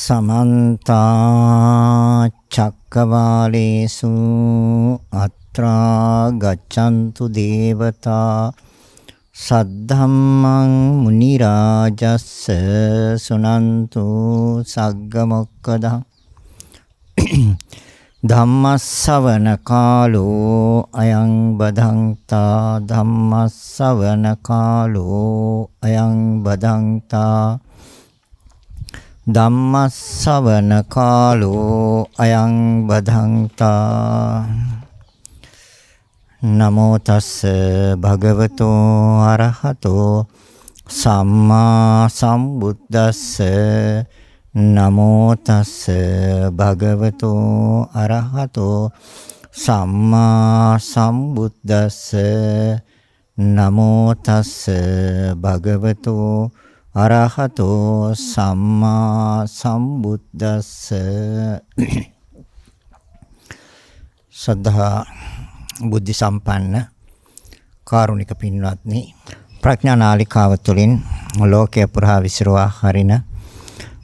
समन्ता चक्रवालेषु अत्रा गच्छन्तु देवता सद्धम्मं मुनिराजस्स सुनन्तु सग्गमोक्खदः धम्मස්සවන කාලෝ අයං බදන්තා ධම්මස්සවන කාලෝ අයං බදන්තා ධම්මස්සවන කාලෝ අයං බදන්තා නමෝ තස්ස භගවතෝ අරහතෝ සම්මා සම්බුද්දස්ස නමෝ තස්ස භගවතෝ අරහතෝ සම්මා සම්බුද්දස්ස නමෝ තස්ස භගවතෝ අරහතෝ සම්මා සම්බුද්දස්ස සද්ධා බුද්ධ සම්පන්න කාරුණික පින්වත්නි ප්‍රඥා නාලිකාව තුළින් ලෝකය පුරා විසිරුවා හරින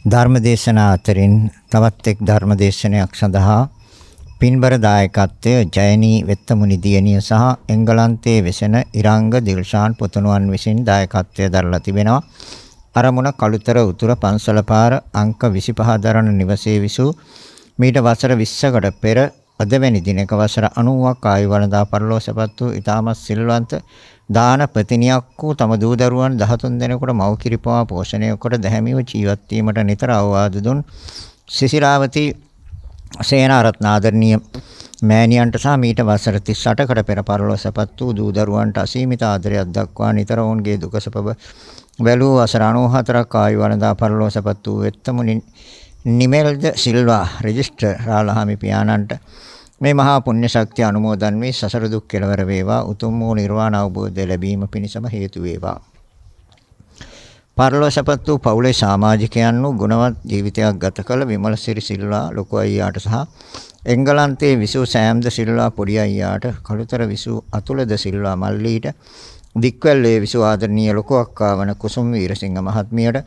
ධර්මදේශනා අතරින් තවත් එක් ධර්මදේශනයක් සඳහා පින්බර දායකත්වය ජයනී වෙත්තමුනි දියණිය සහ එංගලන්තයේ වෙසෙන ඉරංග දිල්ෂාන් පුතුණුවන් විසින් දායකත්වය දරලා තිබෙනවා. අරමුණ කළුතර උතුර පන්සල පාර අංක 25 දරන නිවසේ විසූ මීට වසර 20කට පෙර අදවැනි දිනක වසර 90ක් ආයු වළඳා පරලෝසපත් වූ ඉතාමත් සිල්වන්ත දාන ප්‍රතිනියක් වූ තම දූ දරුවන් 13 දෙනෙකුට මව් කිරිපවා පෝෂණය කොට දැහැමිව ජීවත් වීමට නිතර අවවාද දුන් සිසිලාවති සේනාරත්න ආදරණීය මෑණියන්ට සහ මීට වසර 38කට පෙර පරලෝසපත් වූ දූ දරුවන්ට අසීමිත ආදරයක් දක්වා නිතර ඔවුන්ගේ දුක සපව වැළූ වසර 94ක් ආයු වළඳා පරලෝසපත් වූ වෙත්තමුනි නිමෙල්ද සිල්වා රෙජිස්ටර් රාලහාමි පියාණන්ට මේ මහා පුණ්‍ය ශක්තිය අනුමෝදන් වී සසර දුක් කෙලවර වේවා උතුම් වූ නිර්වාණ අවබෝධය ලැබීම පිණිසම හේතු වේවා. පරලෝසපත් වූ පවුලේ සමාජිකයන් වූ ගුණවත් ජීවිතයක් ගත කළ විමල සිරි සිල්වා ලොකු අයියාට සහ එංගලන්තයේ විසූ සෑම්ද සිල්වා පොඩි අයියාට කළුතර විසූ අතුලද සිල්වා මල්ලීට දික්වැල්ලේ විසූ ආදරණීය ලොකු අක්කා වන කුසුම් වීරසිංහ මහත්මියට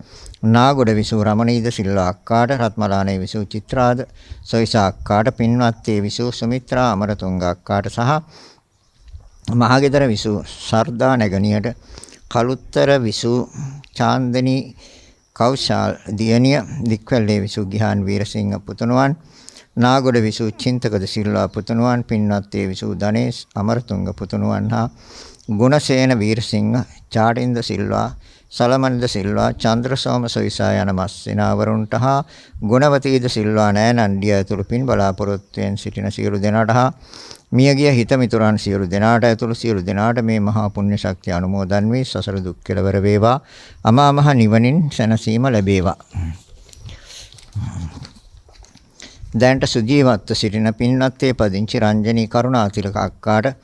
නාගොඩ විසූ රමණීද සිල්වා අක්කාට රත්මලානේ විසූ චිත්‍රාද සොයිසා අක්කාට පින්වත්තේ විසූ සුමිත්‍රා අමරතුංග අක්කාට සහ මහගෙදර විසූ සර්දා නැගණියට කළුත්තර විසූ චාන්දනී කෞශාල් දියණිය දික්වැල්ලේ විසූ ගිහාන් වීරසිංහ පුතුණුවන් නාගොඩ විසූ චින්තකද සිල්වා පුතුණුවන් පින්වත්තේ විසූ ධනේෂ් අමරතුංග පුතුණුවන් හා ගුණසේන වීරසිංහ චාඩින්ද සිල්වා සලමන්ද සිල්වා චන්ද්‍රසෝම සොයිසා යන මස්සිනාවරුන්ට හා ගුණවතීද සිල්වා නෑනන්ඩිය ඇතුළු පින් බලාපොරොත්තුවෙන් සිටින සියලු දෙනාට හා මියගිය හිත මිතුරන් සියලු දෙනාට ඇතුළු සියලු දෙනාට මේ මහා පුණ්‍ය ශක්තිය අනුමෝදන් වී සසර දුක් කෙලවර වේවා අමා මහ නිවනින් සැනසීම ලැබේවා. දැන්ට සුජීවත්ව සිටින පින්වත්තේ පදිංචි රංජනී කරුණාතිලක අක්කාට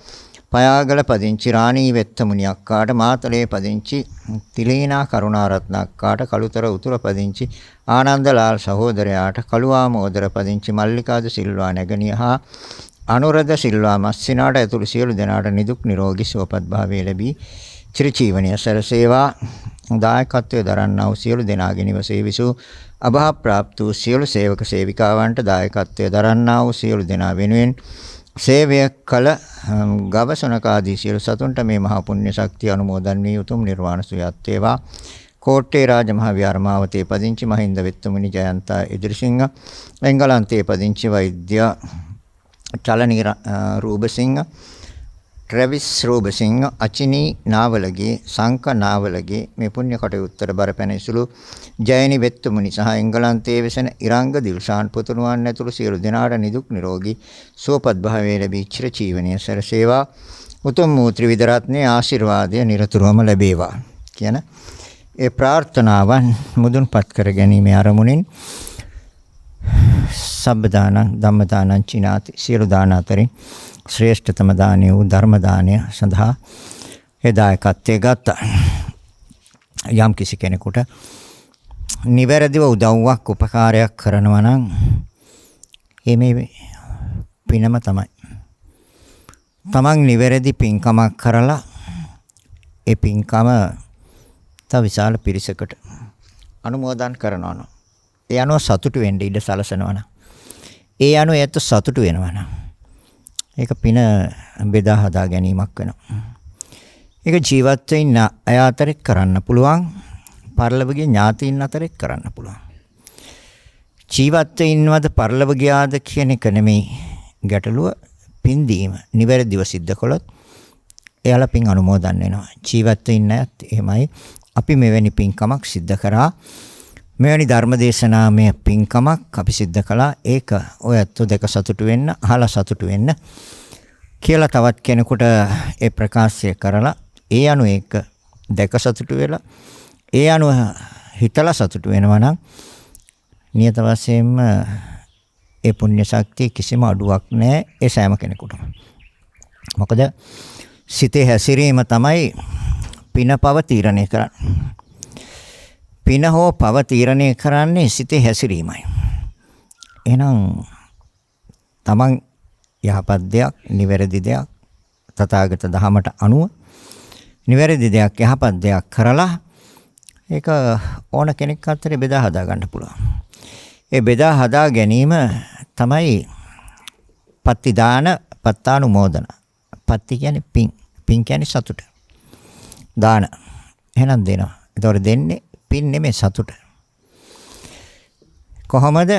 පයාගල පදිංචි රාණී වෙත්තමුනි අක්කාට මාතලේ පදිංචි තිලීනා කරුණාරත්න අක්කාට කළුතර උතුර පදිංචි ආනන්දලාල් සහෝදරයාට කළුවාමෝදර පදිංචි මල්ලිකාද සිල්වා නැගණිය හා අනුරද සිල්වා මස්සිනාට ඇතුළු සියලු දෙනාට නිදුක් නිරෝගී සුවපත් භාවය ලැබී චිරජීවනයේ සැලසේවා. දායකත්වයේ දරන්නා වූ සියලු දෙනාගේ නිවසේ විසූ අභා ප්‍රාප්ත වූ සියලු සේවක සේවිකාවන්ට දායකත්වයේ දරන්නා වූ සියලු දෙනා වෙනුවෙන් සේවය කළ ගවසනක ආදී සියලු සතුන්ට මේ මහා පුණ්‍ය ශක්තිය අනුමෝදන් වී උතුම් නිර්වාණ සුවයත් වේවා. කෝට්ටේ රාජ මහ විහාරමාවතේ පදිංචි මහින්ද වෙත්තමුනි ජයන්තා ඉදිරිසිංහ එංගලන්තයේ පදිංචි වෛද්‍ය චලනී රූබසිංහ ට්‍රැවිස් රූබසිංහ අචිනී නාවලගේ සංක නාවලගේ මේ පුණ්‍ය කටයුත්තට බරපැනසුළු ජයනි වෙත්තමුනි සහ එංගලන්තයේ වෙසෙන ඉරංග දිල්ෂාන් පුතුණුවන් ඇතුළු සියලු දෙනාට නිදුක් නිරෝගී සුවපත් භාවය ලැබී චිරජීවනයේ සැරසේවා. උතුම් වූ ත්‍රිවිධ රත්නයේ ආශිර්වාදය නිරතුරුවම ලැබේවා කියන ඒ ප්‍රාර්ථනාවන් මුදුන්පත් කර ගැනීමේ අරමුණින් සබ්බ දානං ධම්ම දානං චිනාති සියලු දාන අතරින් ශ්‍රේෂ්ඨතම දානය වූ ධර්ම දානය සඳහා එදායකත්වයේ ගත්තා. යම් කිසි කෙනෙකුට නිවැරදිව උදව්වක් උපකාරයක් කරනවා නම් මේ පිනම තමයි. තමන් නිවැරදි පින්කමක් කරලා ඒ පින්කම තව විශාල පිරිසකට අනුමෝදන් කරනවා. ඒ අනුව සතුටු වෙන්න ඉඩ සලසනවා නම් ඒ අනුව ඒත් සතුටු වෙනවා නම් ඒක පින බෙදා හදා ගැනීමක් වෙනවා. ඒක ජීවත් වෙන්න අය අතරෙත් කරන්න පුළුවන්. පරලොවගේ ඥාතීන් අතරෙත් කරන්න පුළුවන්. ජීවත් වෙන්නවද පරලොව ගියාද කියන එක නෙමෙයි ගැටලුව. පින් දීම නිවැරදිව සිද්ධ කළොත් එයාලා පින් අනුමෝදන් වෙනවා. ජීවත් වෙන්න අයත් එහෙමයි. අපි මෙවැනි පින්කමක් සිද්ධ කරා. මෙවැනි ධර්මදේශනාමය පින්කමක් අපි සිද්ධ කළා. ඒක ඔයත් දෙක සතුටු වෙන්න, අහලා සතුටු වෙන්න කියලා තවත් කෙනෙකුට ඒ ප්‍රකාශය කරලා ඒ අනුව ඒක දෙක සතුටු වෙලා ඒ අනුව හිතලා සතුටු වෙනවා නම් නියත වශයෙන්ම ඒ පුණ්‍ය ශක්තිය කිසිම අඩුවක් නැහැ ඒ සෑම කෙනෙකුටම. මොකද සිතේ හැසිරීම තමයි පින පව තීරණය කරන්නේ. පින හෝ පව තීරණය කරන්නේ සිතේ හැසිරීමයි. එහෙනම් තමන් යහපත් දෙයක්, නිවැරදි දෙයක්, තථාගත දහමට අනුව නිවැරදි දෙයක්, යහපත් දෙයක් කරලා ඒක ඕන කෙනෙක් අතරේ බෙදා හදා ගන්න පුළුවන්. ඒ බෙදා හදා ගැනීම තමයි පත්ති දාන, පත්තානුමෝදන. පත්ති කියන්නේ පින්. පින් කියන්නේ සතුට. දාන. එහෙනම් දෙනවා. ඒතකොට දෙන්නේ පින් නෙමෙයි සතුට. කොහොමද?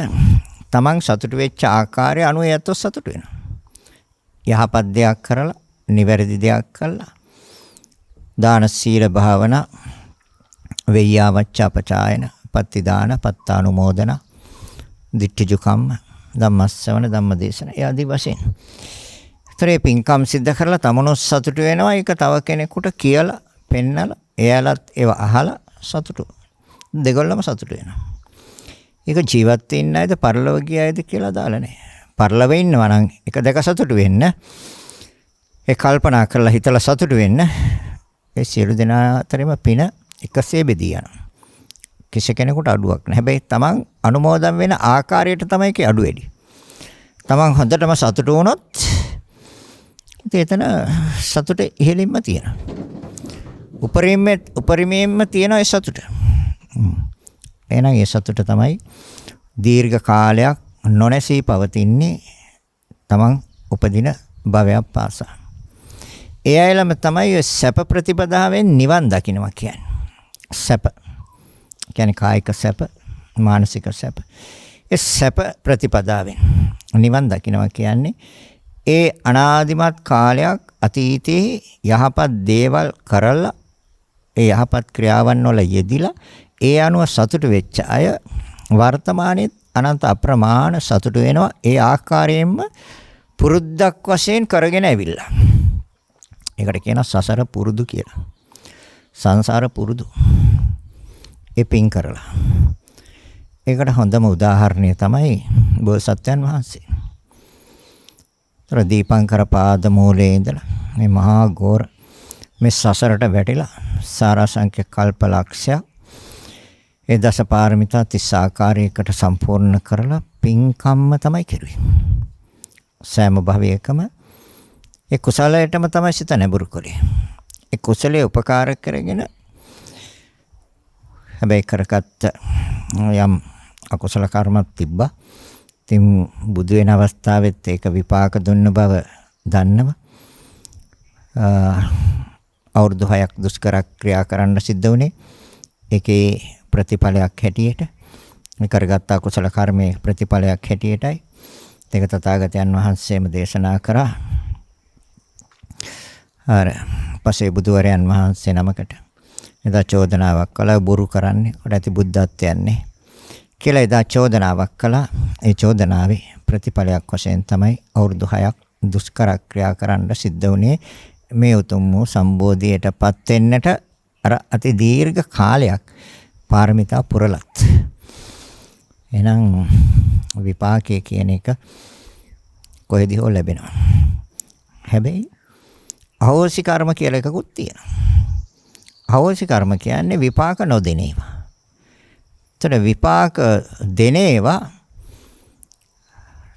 තමන් සතුට වෙච්ච ආකාරය අනුව යැත්තෝ සතුට වෙනවා. යහපත් දෙයක් කරලා, නිවැරදි දෙයක් කළා. දාන සීල භාවනා වෙය්‍යාවච්චාපචායන පත්ති දාන පත්තානුමෝදන දිට්ඨිජු කම්ම ධම්මස්සවන ධම්මදේශන යදී වශයෙන්. තරේ පින්කම් සිද්ධ කරලා තමනොත් සතුටු වෙනවා. ඒක තව කෙනෙකුට කියලා පෙන්නලා එයාලත් ඒව අහලා සතුටු. දෙගොල්ලම සතුටු වෙනවා. ඒක ජීවත් වෙන්න ඇයිද පරලොව ගියායිද කියලා දාලා නැහැ. පරලොව ඉන්නවා නම් එක දෙක සතුටු වෙන්න. ඒ කල්පනා කරලා හිතලා සතුටු වෙන්න. ඒ සියලු දෙනා අතරින්ම පින එකසේ බෙදී යනවා. කිසි කෙනෙකුට අඩුවක් නැහැ. හැබැයි තමන් අනුමෝදන් වෙන ආකාරයට තමයි ඒකේ අඩු වෙන්නේ. තමන් හොඳටම සතුටු වුණොත් එතන සතුට ඉහෙලින්ම තියෙනවා. උපරිමයෙන්ම තියෙන ඒ සතුට. එහෙනම් ඒ සතුට තමයි දීර්ඝ කාලයක් නොනැසී පවතින්නේ තමන් උපදින භවයක් පාසා. ඒ අයලම තමයි සැප ප්‍රතිපදාවෙන් නිවන් දකින්නවා කියන්නේ. සැප කියන්නේ කායික සැප, මානසික සැප. ඒ සැප ප්‍රතිපදාවෙන් නිවන් දකින්නවා කියන්නේ ඒ අනාදිමත් කාලයක් අතීතයේ යහපත් දේවල් කරලා ඒ යහපත් ක්‍රියාවන් වල යෙදිලා ඒ අනුව සතුට වෙච්ච අය වර්තමානයේ අනන්ත අප්‍රමාණ සතුට වෙනවා. ඒ ආකාරයෙන්ම පුරුද්දක් වශයෙන් කරගෙන ඇවිල්ලා. ඒකට කියනවා සසර පුරුදු කියලා. සංසාර පුරුදු. ඒ පින් කරලා. ඒකට හොඳම උදාහරණය තමයි බෝසත්යන් වහන්සේ. දීපංකර පාද මූලයේ ඉඳලා මේ මහා ගෝර මේ සසරට වැටිලා සාරාංශක කල්පලක්ෂයක් ඒ දසපාරමිතා 30 ආකාරයකට සම්පූර්ණ කරලා පින්කම්ම තමයි කෙරුවේ. සෑම භවයකම ඒ කුසලයටම තමයි සිත නැඹුරු කරේ. ඒ කුසලයේ උපකාර කරගෙන හැබැයි කරගත්ත යම් අකුසල කර්මයක් තිබ්බා. ඉතින් බුදු වෙන අවස්ථාවෙත් ඒක විපාක දුන්න බව දන්නවා. අවුරුදු 6ක් දුෂ්කර ක්‍රියා කරන්න සිද්ධ වුණේ. ඒකේ ප්‍රතිඵලයක් හැටියට මේ කරගත්ත අකුසල කර්මයේ ප්‍රතිඵලයක් හැටියටයි. ඒක තථාගතයන් වහන්සේම දේශනා කරා. අර පසේ බුදුවරයන් වහන්සේ නමකට එදා චෝදනාවක් කළා බොරු කරන්නේ කොට ඇති බුද්ධත්වයන්නේ කියලා එදා චෝදනාවක් කළා. ඒ චෝදනාවේ ප්‍රතිඵලයක් වශයෙන් තමයි අවුරුදු 6ක් දුෂ්කර ක්‍රියා කරන්න සිද්ධ වුණේ. මේ උතුම් වූ සම්බෝධියටපත් වෙන්නට අර අති දීර්ඝ කාලයක් පාරමිතා පුරලත්. එහෙනම් විපාකයේ කියන එක කොහෙදී හෝ ලැබෙනවා. හැබැයි අහෝසි කර්ම කියලා එකකුත් තියෙනවා. අහෝසි කර්ම කියන්නේ විපාක නොදෙන ඒවා. ඒතර විපාක දෙන ඒවා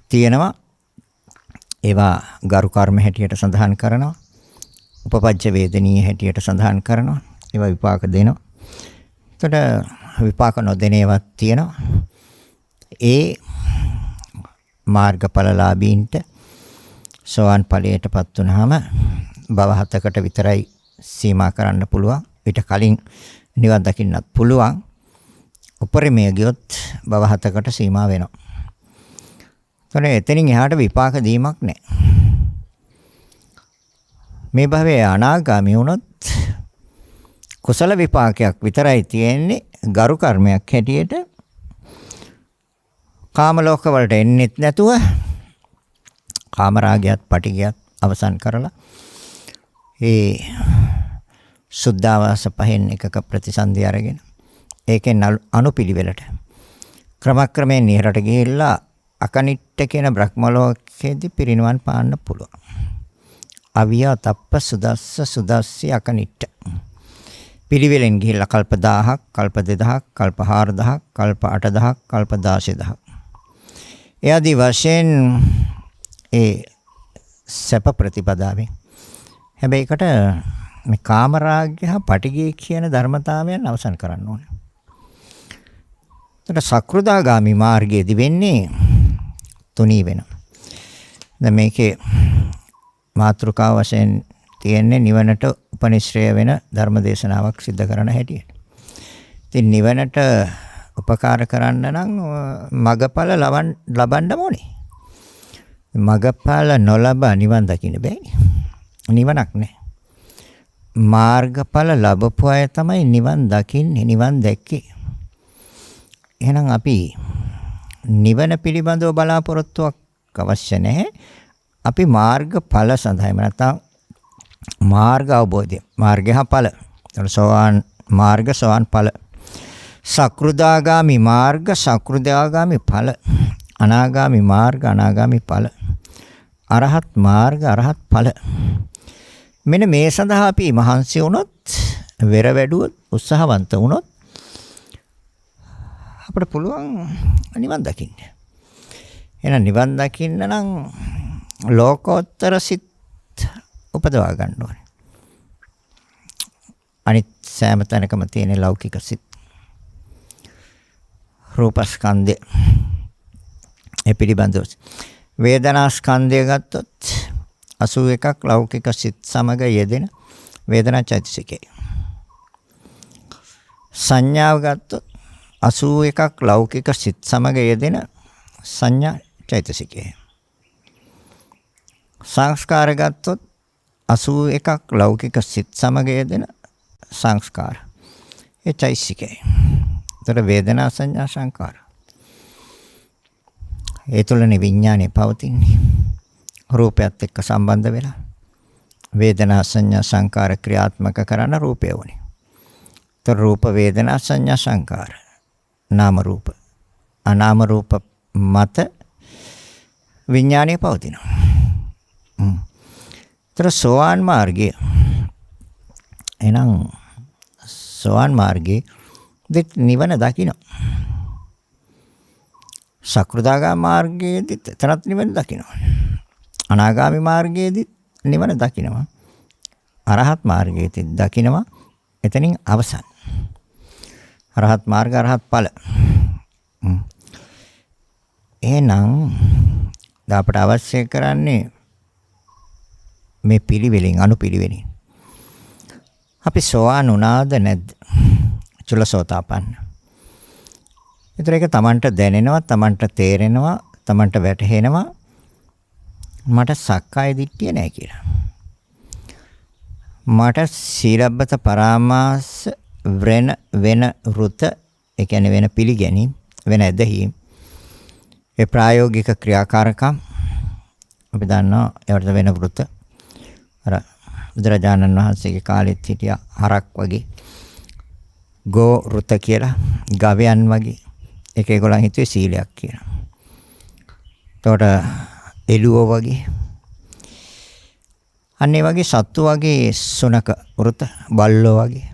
තියෙනවා. ඒවා ගරු කර්ම හැටියට සඳහන් කරනවා. උපපජ්ජ වේදනීය හැටියට සඳහන් කරනවා. ඒවා විපාක දෙනවා. ඒතර විපාක නොදෙන ඒවාත් තියෙනවා. ඒ මාර්ගඵලලාභීන්ට සෝවාන් ඵලයටපත් වුනහම භව 7කට විතරයි සීමා කරන්න පුළුවන්. ඊට කලින් නිවන් දකින්නත් පුළුවන්. උපරිමය ගියොත් භව 7කට සීමා වෙනවා. එතනින් එහාට විපාක දීමක් නැහැ. මේ භවයේ අනාගාමී වුණොත් කුසල විපාකයක් විතරයි තියෙන්නේ. ගරු කර්මයක් හැටියට කාම ලෝක වලට එන්නෙත් නැතුව කාම රාගයත් පටිගයත් අවසන් කරලා ඒ සුද්ධාවාස පහෙන් එකක ප්‍රතිසන්දි අරගෙන ඒකෙන් අනුපිළිවෙලට ක්‍රමක්‍රමයෙන් නිරට ගිහිල්ලා අකනිට්ඨ කියන බ්‍රහ්ම ලෝකයේදී පිරිනිවන් පාන්න පුළුවන්. අවිය තප්ප සුදස්ස සුදස්සි අකනිට්ඨ. පිළිවෙලෙන් ගිහිල්ලා කල්ප 1000ක්, කල්ප 2000ක්, කල්ප 4000ක්, කල්ප 8000ක්, කල්ප 16000ක්. ඒ ආදී වශයෙන් ඒ සැප ප්‍රතිපදාවෙන්. හැබැයි ඒකට මේ කාමරාගය හා පටිගය කියන ධර්මතාවයන් අවසන් කරන්න ඕනේ. ඒකට සක්‍රුදාගාමි මාර්ගයේදී වෙන්නේ තුනී වෙනවා. දැන් මේකේ මාතෘකාව වශයෙන් තියෙන්නේ නිවනට උපනිශ්‍රය වෙන ධර්මදේශනාවක් සිද්ධ කරන හැටියට. ඉතින් නිවනට උපකාර කරන්න නම් මගඵල ලබන්න ඕනේ. මගඵල නොලබ නිවන් දකින්න බෑනේ. නිවනක් නැහැ. මාර්ගඵල ලැබපු අය තමයි නිවන් දකින්නේ, නිවන් දැක්කේ. එහෙනම් අපි නිවන පිළිබඳව බලාපොරොත්තුවක් අවශ්‍ය නැහැ. අපි මාර්ගඵල සඳහාම නැත්නම් මාර්ග අවබෝධය, මාර්ගය හා ඵල. සෝවාන් මාර්ග, සෝවාන් ඵල. සක්‍රුදාගාමි මාර්ග, සක්‍රුදාගාමි ඵල. අනාගාමි මාර්ග, අනාගාමි ඵල. අරහත් මාර්ග, අරහත් ඵල. මෙන්න මේ සඳහා අපි මහන්සි වුණොත්, වෙර වැඩුවොත්, උත්සාහවන්ත වුණොත් අපිට පුළුවන් නිවන් දකින්න. එහෙනම් නිවන් දකින්න නම් ලෝකෝත්තර සිත් උපදවා ගන්න ඕනේ. අනිත් සෑම තැනකම තියෙන ලෞකික සිත්. රූපස්කන්ධය ඒ පිළිබඳව. වේදනා ස්කන්ධය ගත්තොත් 81ක් ලෞකික සිත් සමග යෙදෙන වේදනා චෛතසිකය. සංඥාව ගත්තොත් 81ක් ලෞකික සිත් සමග යෙදෙන සංඥා චෛතසිකය. සංස්කාර ගත්තොත් 81ක් ලෞකික සිත් සමග යෙදෙන සංස්කාර. ඒ චෛතසිකය. ඒතර වේදනා සංඥා සංකාර. ඒ තුළනේ විඥානේ පවතින්නේ. රූපයත් එක්ක සම්බන්ධ වෙලා. වේදනා සංඥා සංකාර ක්‍රියාත්මක කරන රූපය වුණේ. ඒතර රූප වේදනා සංඥා සංකාර. නාම රූප. අනාම රූප මත විඥානේ පවතිනවා. ඒතර සෝවාන් මාර්ගය. එහෙනම් සෝවාන් මාර්ගයේ නිවන දකින්න. සක්‍රුදාගාමී මාර්ගයේදී එතනත් නිවන දකින්න. අනාගාමී මාර්ගයේදී නිවන දකින්නවා. අරහත් මාර්ගයේදී දකින්නවා. එතනින් අවසන්. අරහත් මාර්ග, අරහත් ඵල. එහෙනම් අපට අවශ්‍ය කරන්නේ මේ පිළිවෙලින්, අනුපිළිවෙලින්. අපි සෝවාන් වුණාද නැද්ද? චුල්ලසෝතාපන්න. ඒතර ඒක Tamanට දැනෙනවා, Tamanට තේරෙනවා, Tamanට වැටහෙනවා. මට සක්කාය දිට්ඨිය නැහැ කියලා. මට සීලබ්බත පරාමාස වෙන රුත, ඒ කියන්නේ වෙන පිළිගැනීම්, වෙන ඇදහිීම්. ඒ ප්‍රායෝගික ක්‍රියාකාරකම් අපි දන්නවා. ඒවට වෙන වෘත. අර බුදුරජාණන් වහන්සේගේ කාලෙත් හිටියා හරක් වගේ. ගෝ රුත කියලා, ගවයන් වගේ. ඒක ඒගොල්ලන් හිතුවේ සීලයක් කියලා. එතකොට එළුව වගේ. අන්නේ වගේ සත්තු වගේ සුනක වෘත, බල්ලෝ වගේ.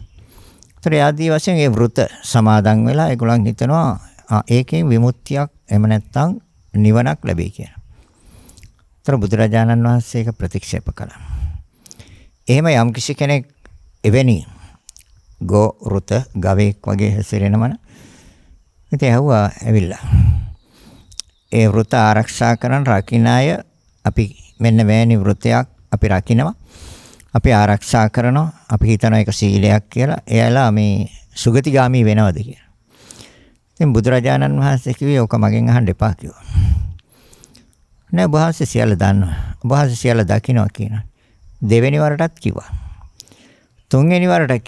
ඒතර ආදී වශයෙන් ඒ වෘත සමාදන් වෙලා ඒගොල්ලන් හිතනවා ඒකෙන් විමුක්තියක් එහෙම නැත්නම් නිවනක් ලැබෙයි කියලා. ඒතර බුදුරජාණන් වහන්සේ ඒක ප්‍රතික්ෂේප කළා. එහෙම යම් කිසි කෙනෙක් එවැනි ගෝ රුත ගවයෙක් වගේ හැසිරෙනවන ඉතින් ඇහුවා ඇවිල්ලා ඒ වෘත ආරක්ෂා කරන රකින්න අය අපි මෙන්න වැනි වෘතයක් අපි රකින්නවා. අපි ආරක්ෂා කරනවා. අපි හිතනවා ඒක සීලයක් කියලා. එයාලා මේ සුගතිගාමි වෙනවද කියලා. ඉතින් බුදුරජාණන් වහන්සේ කිව්වේ ඕක මගෙන් අහන්න එපා කිව්වා. නෑ ඔබ වහන්සේ සියල්ල දන්නවා. ඔබ වහන්සේ සියල්ල දකින්නවා කියනවා. දෙවෙනි වරටත් කිව්වා. තුන්වෙනි වරට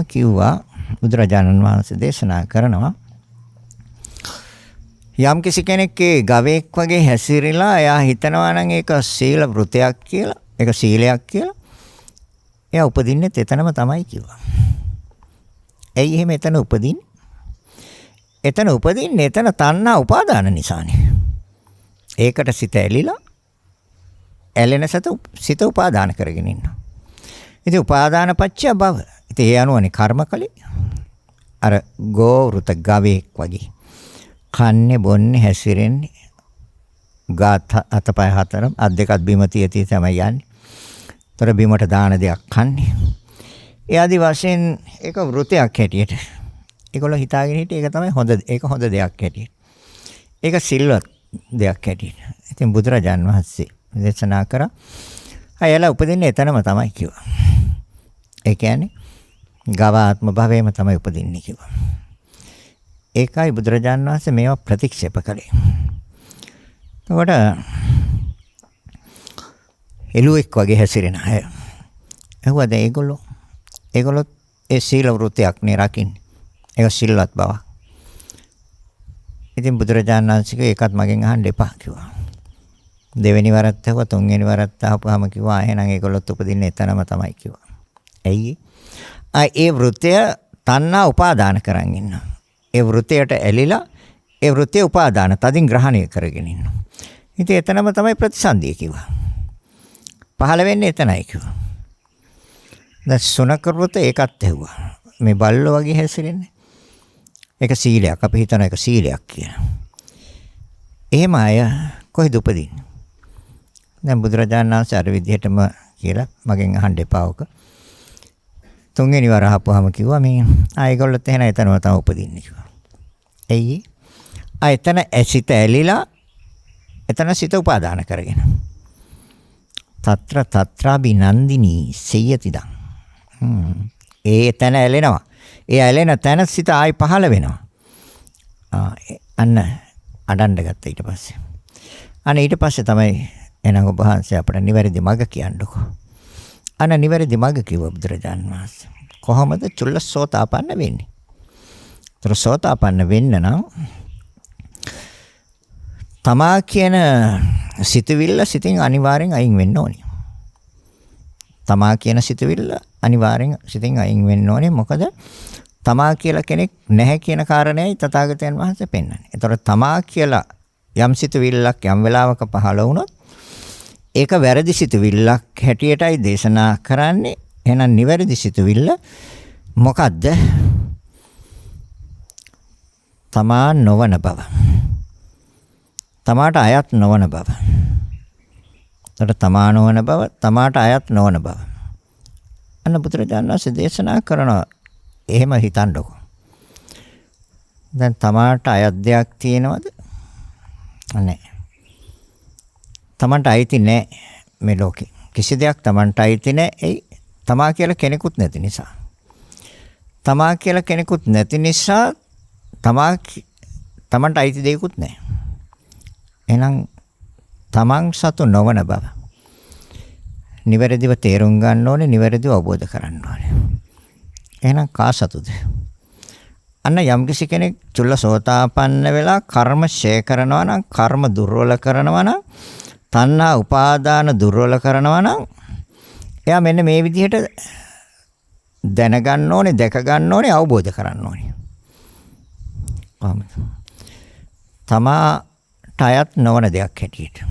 කිව්වා බුදුරජාණන් වහන්සේ දේශනා කරනවා යම් කිසි කෙනෙක්ගේ ගවයෙක් වගේ හැසිරিলা එයා හිතනවා නම් ඒක සීල වෘතයක් කියලා, ඒක සීලයක් කියලා. එයා උපදින්නේ එතනම තමයි කිව්වා. ඇයි එහෙම එතන උපදින්නේ? එතන උපදින්නේ එතන තණ්හා උපාදාන නිසානේ. ඒකට සිත ඇලිලා ඇලෙන සිත උපාදාන කරගෙන ඉන්නවා. ඉතින් උපාදාන පත්‍ය භව. ඉතින් ඒ අනුවනේ කර්මකලි. අර ගෝවෘත ගවයෙක් වගේ. කන්නේ බොන්නේ හැසිරෙන්නේ. ගාත අතපය හතරම අත් දෙකත් බිම තියති තමයි යන්නේ. තොර බිමට දාන දෙයක් කන්නේ. ඒ ආදි වශයෙන් ඒක වෘතයක් හැටියට. ඒගොල්ලෝ හිතාගෙන හිටියේ ඒක තමයි හොඳ. ඒක හොඳ දෙයක් හැටියට. ඒක සිල්වත් දෙයක් හැටියට. ඉතින් බුදුරජාන් වහන්සේ දේශනා කරා අයලා උපදින්නේ එතනම තමයි කිව්වා. ඒ කියන්නේ ගව ආත්ම භවයේම තමයි උපදින්නේ කිව්වා. ඒකයි බුදුරජාණන් වහන්සේ මේවා ප්‍රතික්ෂේප කළේ. එතකොට එළුවෙක් වගේ හැසිරෙන අය. එහුවද ඒගොල්ලෝ ඒ සීල වෘතයක් නේ රකින්නේ. ඒක සිල්වත් බව. ඉතින් බුදුරජාණන් වහන්සේ ඒකත් මගෙන් අහන්න එපා කිව්වා. දෙවෙනි වරත් ඇහුවා, තුන්වෙනි වරත් අහපුවාම කිව්වා එහෙනම් ඒගොල්ලොත් උපදින්නේ එතනම තමයි කිව්වා. ඇයි? ඒ වෘතය තණ්හා උපාදාන කරන් ඉන්නවා. ඒ වෘතයට ඇලිලා ඒ වෘතේ උපාදාන තදින් ග්‍රහණය කරගෙන ඉන්නවා. ඉතින් එතනම තමයි ප්‍රතිසන්දිය කිව්වා. පහළ වෙන්නේ එතනයි කිව්වා. දැන් සුනක වෘත ඒකත් ඇහුවා. මේ බල්ලෝ වගේ හැසිරෙන්නේ. ඒක සීලයක්. අපි හිතන එක සීලයක් කියලා. එහෙම අය කොහෙද උපදින්නේ? දැන් බුදුරජාණන් වහන්සේ අර විදිහටම කියලා මගෙන් අහන්න එපා ඔක. තුන්වෙනි වර අහපුවාම කිව්වා මේ ඒගොල්ලොත් එහෙනම් එතනම තමයි උපදින්නේ කිව්වා. එයි එතන ඇසිත ඇලිලා එතන සිත උපාදාන කරගෙන. తත්‍ර తත්‍රාබිනන්දිනී සේයතිදං. එතන ඇලෙනවා. ඒ ඇලෙන තැන සිත ආයි පහළ වෙනවා. අන්න අඩන්න ගත්තා ඊට පස්සේ. අනේ ඊට පස්සේ තමයි එනං ඔබ වහන්සේ අපට නිවැරදි මඟ කියන්නකෝ. අන්න නිවැරදි මඟ කිව්ව බුදුරජාණන් වහන්සේ. කොහොමද චුල්ලසෝතාපන්න වෙන්නේ? ත්‍රිසෝතාපන්න වෙන්න නම් තමා කියන සිතවිල්ල සිතින් අනිවාර්යෙන් අයින් වෙන්න ඕනේ. තමා කියන සිතවිල්ල අනිවාර්යෙන් සිතින් අයින් වෙන්න ඕනේ. මොකද තමා කියලා කෙනෙක් නැහැ කියන කාරණේයි තථාගතයන් වහන්සේ පෙන්වන්නේ. ඒතකොට තමා කියලා යම් සිතවිල්ලක් යම් වෙලාවක පහළ වුණොත් ඒක වැරදි සිතවිල්ලක් හැටියටයි දේශනා කරන්නේ. එහෙනම් නිවැරදි සිතවිල්ල මොකද්ද? තමා නොවන බව. තමාට අයත් නොවන බව. ඒතර තමා නොවන බව, තමාට අයත් නොවන බව. අන්න බුදුරජාණන් වහන්සේ දේශනා කරනවා. එහෙම හිතන්නකෝ. දැන් තමාට අයත් දෙයක් තියෙනවද? නැහැ. තමන්ට අයිති නැහැ මේ ලෝකේ. කිසි දෙයක් තමන්ට අයිති නැහැ. ඒ තමා කියලා කෙනෙකුත් නැති නිසා. තමා කියලා කෙනෙකුත් නැති නිසා තමන්ට අයිති දෙයක්වත් නැහැ. එහෙනම් තමන් සතු නොවන බව නිවැරදිව තේරුම් ගන්න ඕනේ, නිවැරදිව අවබෝධ කරගන්න ඕනේ. එහෙනම් කා සතුද? අන්න යම්කිසි කෙනෙක් චුල්ලසෝතාපන්න වෙලා කර්ම ශේ කරනවා නම්, කර්ම දුර්වල කරනවා නම්, තණ්හා උපාදාන දුර්වල කරනවා නම් එයා මෙන්න මේ විදිහට දැනගන්න ඕනේ, දැක ගන්න ඕනේ, අවබෝධ කරගන්න ඕනේ. කොහොමද? තමාට අයත් නොවන දෙයක් හැටියට.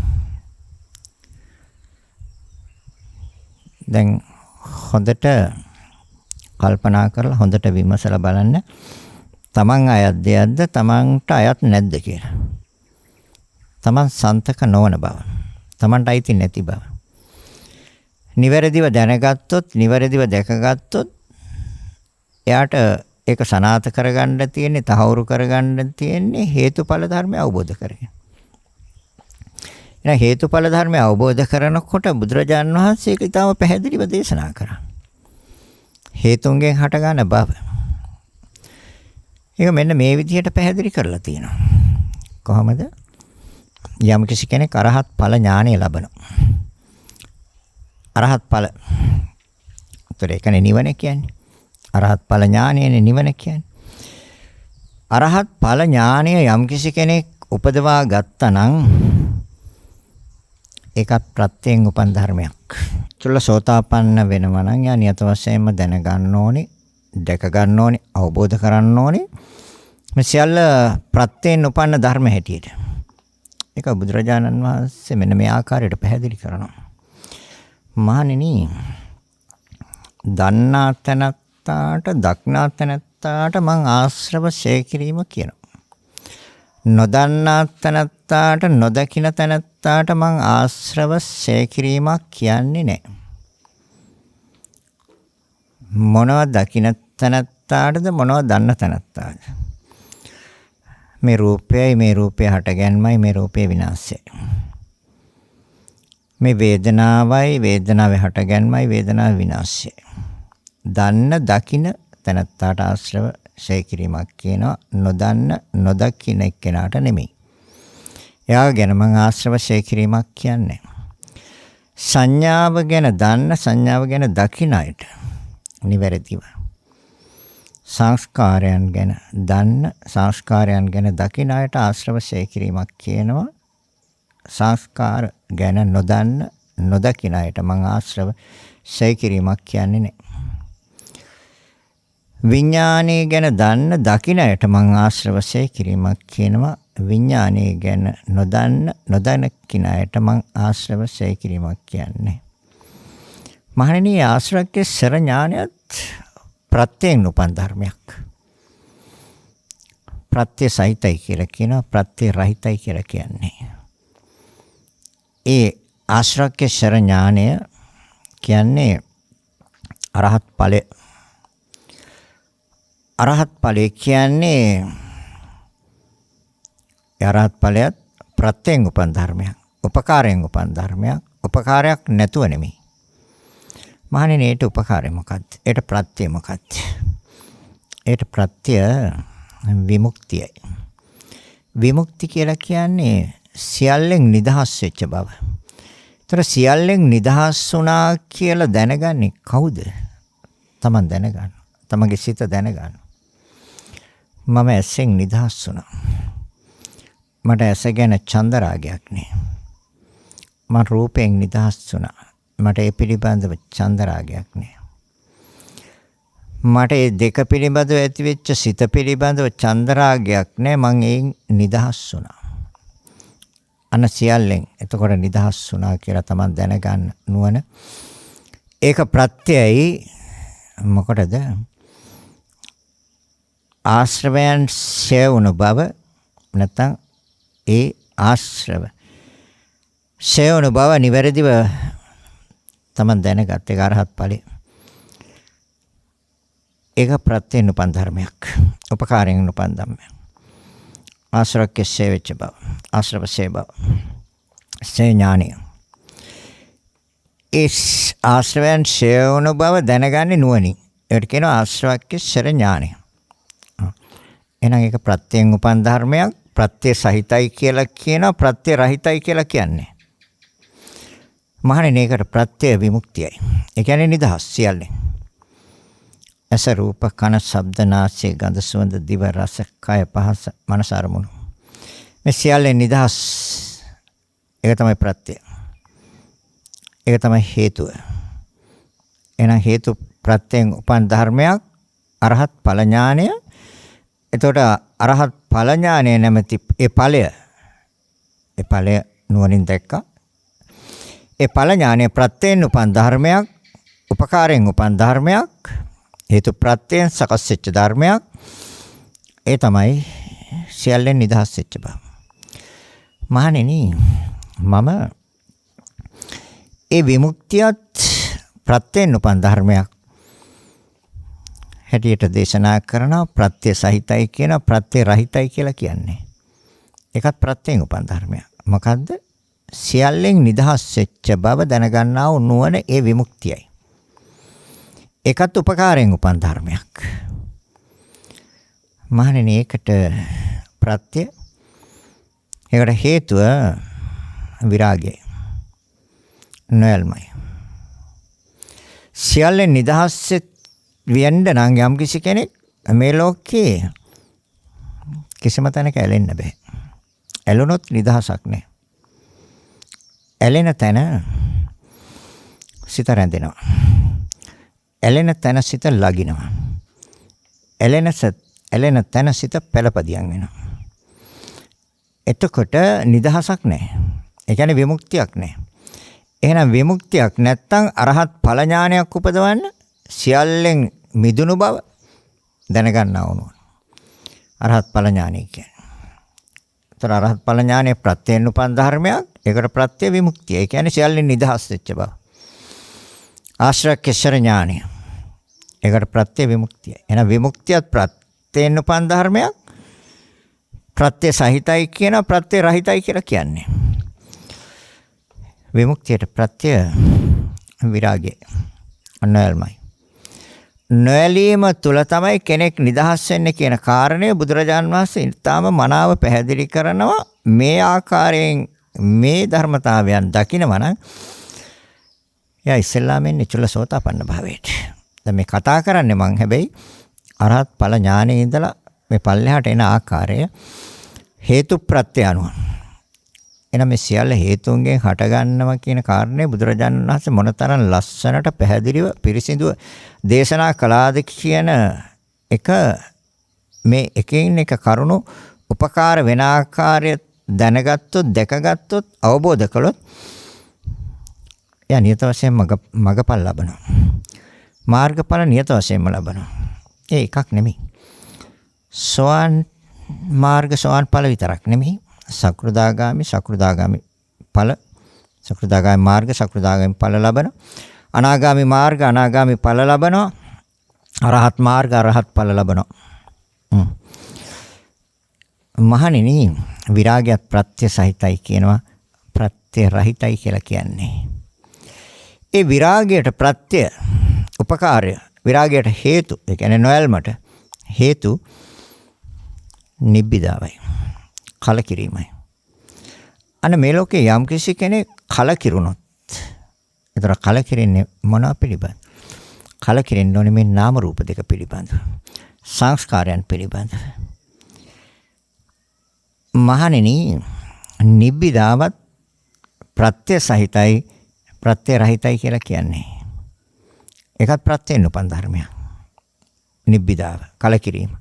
දැන් හොඳට කල්පනා කරලා හොඳට විමසලා බලන්න. තමන් අයත් දෙයක්ද, තමන්ට අයත් නැද්ද කියලා. තමන් සන්තක නොවන බව. තමන්ට අයිති නැති බව. නිවැරදිව දැනගත්තොත්, නිවැරදිව දැකගත්තොත් එයාට ඒක සනාථ කරගන්න තියෙන්නේ, තහවුරු කරගන්න තියෙන්නේ හේතුඵල ධර්මය අවබෝධ කරගෙන. එහෙනම් හේතුඵල ධර්මය අවබෝධ කරනකොට බුදුරජාණන් වහන්සේ ඒක ඊටම පැහැදිලිව දේශනා කරා. හේතුන්ගෙන් හටගන්න බව. ඒක මෙන්න මේ විදිහට පැහැදිලි කරලා තියෙනවා. කොහොමද? යම් කිසි කෙනෙක් අරහත් ඵල ඥානය ලබනවා. අරහත් ඵල. උතර ඒකනේ නිවන කියන්නේ. අරහත් ඵල ඥානයනේ නිවන කියන්නේ. අරහත් ඵල ඥානය යම් කිසි කෙනෙක් උපදවා ගත්තා නම් ඒකත් ප්‍රත්‍යයෙන් උපන් ධර්මයක්. චුල්ලසෝතාපන්න වෙනවා නම් යා නියත වශයෙන්ම දැනගන්න ඕනේ, දැක ගන්න ඕනේ, අවබෝධ කරන්න ඕනේ. මේ සියල්ල ප්‍රත්‍යයෙන් උපන්න ධර්ම හැටියට. ඒක බුදුරජාණන් වහන්සේ මෙන්න මේ ආකාරයට පැහැදිලි කරනවා. මහණෙනි, දන්නා තැනත්තාට, දක්නා තැනත්තාට මං ආශ්‍රව ශේ කිරීම කියනවා. නොදන්නා තැනත්තාට, නොදකින තැනත්තාට මං ආශ්‍රව ශේ කිරීමක් කියන්නේ නැහැ. මොනවද දකින තැනත්තාටද, මොනවද දන්න තැනත්තාටද? මේ රූපයයි, මේ රූපය හටගැන්මයි, මේ රූපේ විනාශයයි. මේ වේදනාවයි, වේදනාවේ හටගැන්මයි, වේදනාවේ විනාශයයි. දන්න දකින තැනත්තාට ආශ්‍රව ශේ කිරීමක් කියනවා. නොදන්න නොදකින එක්කෙනාට නෙමෙයි. එයා ගැන මං ආශ්‍රව ශේ කිරීමක් කියන්නේ. සංඥාව ගැන දන්න, සංඥාව ගැන දකින අයට නිවැරදිව. සංස්කාරයන් ගැන දන්න, සංස්කාරයන් ගැන දකින අයට ආශ්‍රව ශේ කිරීමක් කියනවා. සංස්කාර ගැන නොදන්න, නොදකින අයට මං ආශ්‍රව ශේ කිරීමක් කියන්නේ නැහැ. විඥානය ගැන දන්න, දකින අයට මං ආශ්‍රව ශේ කිරීමක් කියනවා. විඥානය ගැන නොදන්න, නොදකින අයට මං ආශ්‍රව ශේ කිරීමක් කියන්නේ. මහණෙනි, ආශ්‍රවකේ සර ඥානයත් ප්‍රත්‍යයෙන් උපන් ධර්මයක්. ප්‍රත්‍ය සහිතයි කියලා කියනවා, ප්‍රත්‍ය රහිතයි කියලා කියන්නේ. ඒ ආශ්‍රවකේ සර ඥානය කියන්නේ අරහත් ඵලය. අරහත් ඵලය කියන්නේ අරහත් ඵලයත් ප්‍රත්‍යයෙන් උපන් ධර්මයක්. උපකාරයෙන් උපන් ධර්මයක්. උපකාරයක් නැතුව නෙමෙයි. මහණෙනි, ඒට උපකාරය මොකක්ද? ඒට ප්‍රත්‍ය මොකක්ද? ඒට ප්‍රත්‍ය විමුක්තියයි. විමුක්ති කියලා කියන්නේ සියල්ලෙන් නිදහස් වෙච්ච බව. ඒතර සියල්ලෙන් නිදහස් වුණා කියලා දැනගන්නේ කවුද? Taman දැනගන්න. තමගේ සිත දැනගන්න. මම ඇසෙන් නිදහස් වුණා. මට ඇස ගැන චන්දරාගයක් නෑ. මම රූපයෙන් නිදහස් වුණා. මට ඒ පිළිබඳව චන්දරාගයක් නෑ. මට ඒ දෙක පිළිබඳව ඇතිවෙච්ච සිත පිළිබඳව චන්දරාගයක් නෑ. මං ඒන් නිදහස් වුණා. අන සියල්ලෙන් එතකොට නිදහස් වුණා කියලා Taman දැනගන්න නුවණ. ඒක ප්‍රත්‍යයයි. මොකටද? ආශ්‍රවයන් ඡය වුණු බව, නැත්නම් ඒ ආශ්‍රව ඡය වුණු බව නිවැරදිව Taman දැනගත් එක අරහත් ඵලෙ. ඒක ප්‍රත්‍යයෙන් උපන් ධර්මයක්. උපකාරයෙන් උපන් ධර්මයක්. ආශ්‍රවකේ ඡය වෙච්ච බව, ආශ්‍රව ඡය බව, ඡය ඥානය. ඒ ආශ්‍රවයන් ඡය වුණු බව දැනගන්නේ නුවණින්. ඒකට කියනවා ආශ්‍රවකේ ඡර ඥානය. එහෙනම් ඒක ප්‍රත්‍යයෙන් උපන් ධර්මයක්. ප්‍රත්‍ය සහිතයි කියලා කියනවා, ප්‍රත්‍ය රහිතයි කියලා කියන්නේ. මහණෙනි, ඒකට ප්‍රත්‍ය විමුක්තියයි. ඒ කියන්නේ නිදහස් සියල්ලෙන්. ඇස, රූප, කන, ශබ්ද, නාසය, ගඳ, සුවඳ, දිව, රස, කය, පහස, මනස, අරමුණු. මේ සියල්ලෙන් නිදහස්. ඒක තමයි ප්‍රත්‍ය. ඒක තමයි හේතුව. එහෙනම් හේතු ප්‍රත්‍යයෙන් උපන් ධර්මයක් අරහත් ඵල ඥානය. එතකොට අරහත් ඵල ඥානය නැමැති ඒ ඵලය නුවණින් දැක්කා. ඒ ඵල ඥානය ප්‍රත්‍යයෙන් උපන් ධර්මයක්, උපකාරයෙන් උපන් ධර්මයක්, හේතු ප්‍රත්‍යයෙන් සකස් වෙච්ච ධර්මයක්. ඒ තමයි සියල්ලෙන් නිදහස් වෙච්ච බව. මහණෙනි, මම ඒ විමුක්තියත් ප්‍රත්‍යයෙන් උපන් ධර්මයක් හැටියට දේශනා කරනවා. ප්‍රත්‍ය සහිතයි කියන, ප්‍රත්‍ය රහිතයි කියලා කියන්නේ. ඒකත් ප්‍රත්‍යයෙන් උපන් ධර්මයක්. මොකද්ද? සියල්ලෙන් නිදහස් වෙච්ච බව දැනගන්නා වූ නුවණ ඒ විමුක්තියයි. ඒකත් උපකාරයෙන් උපන් ධර්මයක්. මහණෙනි ඒකට ප්‍රත්‍ය ඒකට හේතුව විරාගයයි. නොයල්මයි. සියල්ලෙන් නිදහස් වෙන්න නම් යම් කිසි කෙනෙක් මේ ලෝකේ කිසිම තැනක ඇලෙන්න බෑ. ඇලුනොත් නිදහසක් නෑ. ඇලෙන තැන සිත රැඳෙනවා. ඇලෙන තැන සිත ලගිනවා. ඇලෙන තැන සිත පළපදියම් වෙනවා. එතකොට නිදහසක් නැහැ. ඒ කියන්නේ විමුක්තියක් නැහැ. එහෙනම් විමුක්තියක් නැත්තම් අරහත් ඵල ඥානයක් උපදවන්න සියල්ලෙන් මිදුණු බව දැනගන්නා වුණා. අරහත් ඵල ඥානය කියන්නේ. ඒතර අරහත් ඵල ඥානයේ ප්‍රත්‍යයෙන් උපන් ධර්මයක්. ඒකට ප්‍රත්‍ය විමුක්තිය. ඒ කියන්නේ සියල්ලෙන් නිදහස් වෙච්ච බව. ආශ්‍රක්ෂර ඥානය. ඒකට ප්‍රත්‍ය විමුක්තිය. එහෙනම් විමුක්තියත් ප්‍රත්‍යයෙන් උපන් ධර්මයක්. ප්‍රත්‍ය සහිතයි කියන ප්‍රත්‍ය රහිතයි කියලා කියන්නේ. විමුක්තියට ප්‍රත්‍ය විරාගය. නොයල්මයි. නොයලීම තුල තමයි කෙනෙක් නිදහස් වෙන්නේ කියන කාරණය බුදුරජාන් වහන්සේ ඊටාම මනාව පැහැදිලි කරනවා. මේ ආකාරයෙන් මේ ධර්මතාවයන් දකිනවා නම් එයා ඉස්සෙල්ලාම එන්නේ චුල්ලසෝතාපන්න භාවයට. දැන් මේ කතා කරන්නේ මං හැබැයි අරහත් ඵල ඥානයේ ඉඳලා මේ පල්ලෙහාට එන ආකාරය හේතු ප්‍රත්‍ය අනුව. එනම් මේ සියල්ල හේතුන්ගෙන් හටගන්නවා කියන කාරණේ බුදුරජාණන් වහන්සේ මොනතරම් ලස්සනට පැහැදිලිව පිරිසිදුව දේශනා කළාද කියන එක මේ එකින් එක කරුණු උපකාර වෙන ආකාරය දැනගත්තොත් දැකගත්තොත් අවබෝධ කළොත් එයා නියත වශයෙන්ම මගපල් ලබනවා. මාර්ගඵල නියත වශයෙන්ම ලබනවා. ඒ එකක් නෙමෙයි. සෝවාන් මාර්ග සෝවාන් ඵල විතරක් නෙමෙයි. සකෘදාගාමි ඵල සකෘදාගාමි මාර්ග සකෘදාගාමි ඵල ලබන අනාගාමි මාර්ග අනාගාමි ඵල ලබනවා. අරහත් මාර්ග අරහත් ඵල ලබනවා. මහණෙනි විරාගයත් ප්‍රත්‍ය සහිතයි කියනවා. ප්‍රත්‍ය රහිතයි කියලා කියන්නේ. ඒ විරාගයට ප්‍රත්‍ය උපකාරය විරාගයට හේතු ඒ කියන්නේ නොයල්මට හේතු නිබ්බිදාවයි. කලකිරීමයි. අන්න මේ ලෝකේ යම් කිසි කෙනෙක් කලකිරුණොත් ඒතර කලකිරෙන්නේ මොනවා පිළිබඳ? කලකිරෙන්න ඕනේ මේ නාම රූප දෙක පිළිබඳ. සංස්කාරයන් පිළිබඳ. මහණෙනි නිබ්බිදාවත් ප්‍රත්‍ය සහිතයි ප්‍රත්‍ය රහිතයි කියලා කියන්නේ. ඒකත් ප්‍රත්‍යයෙන් උපන් ධර්මයක්. නිබ්බිදාව කලකිරීම.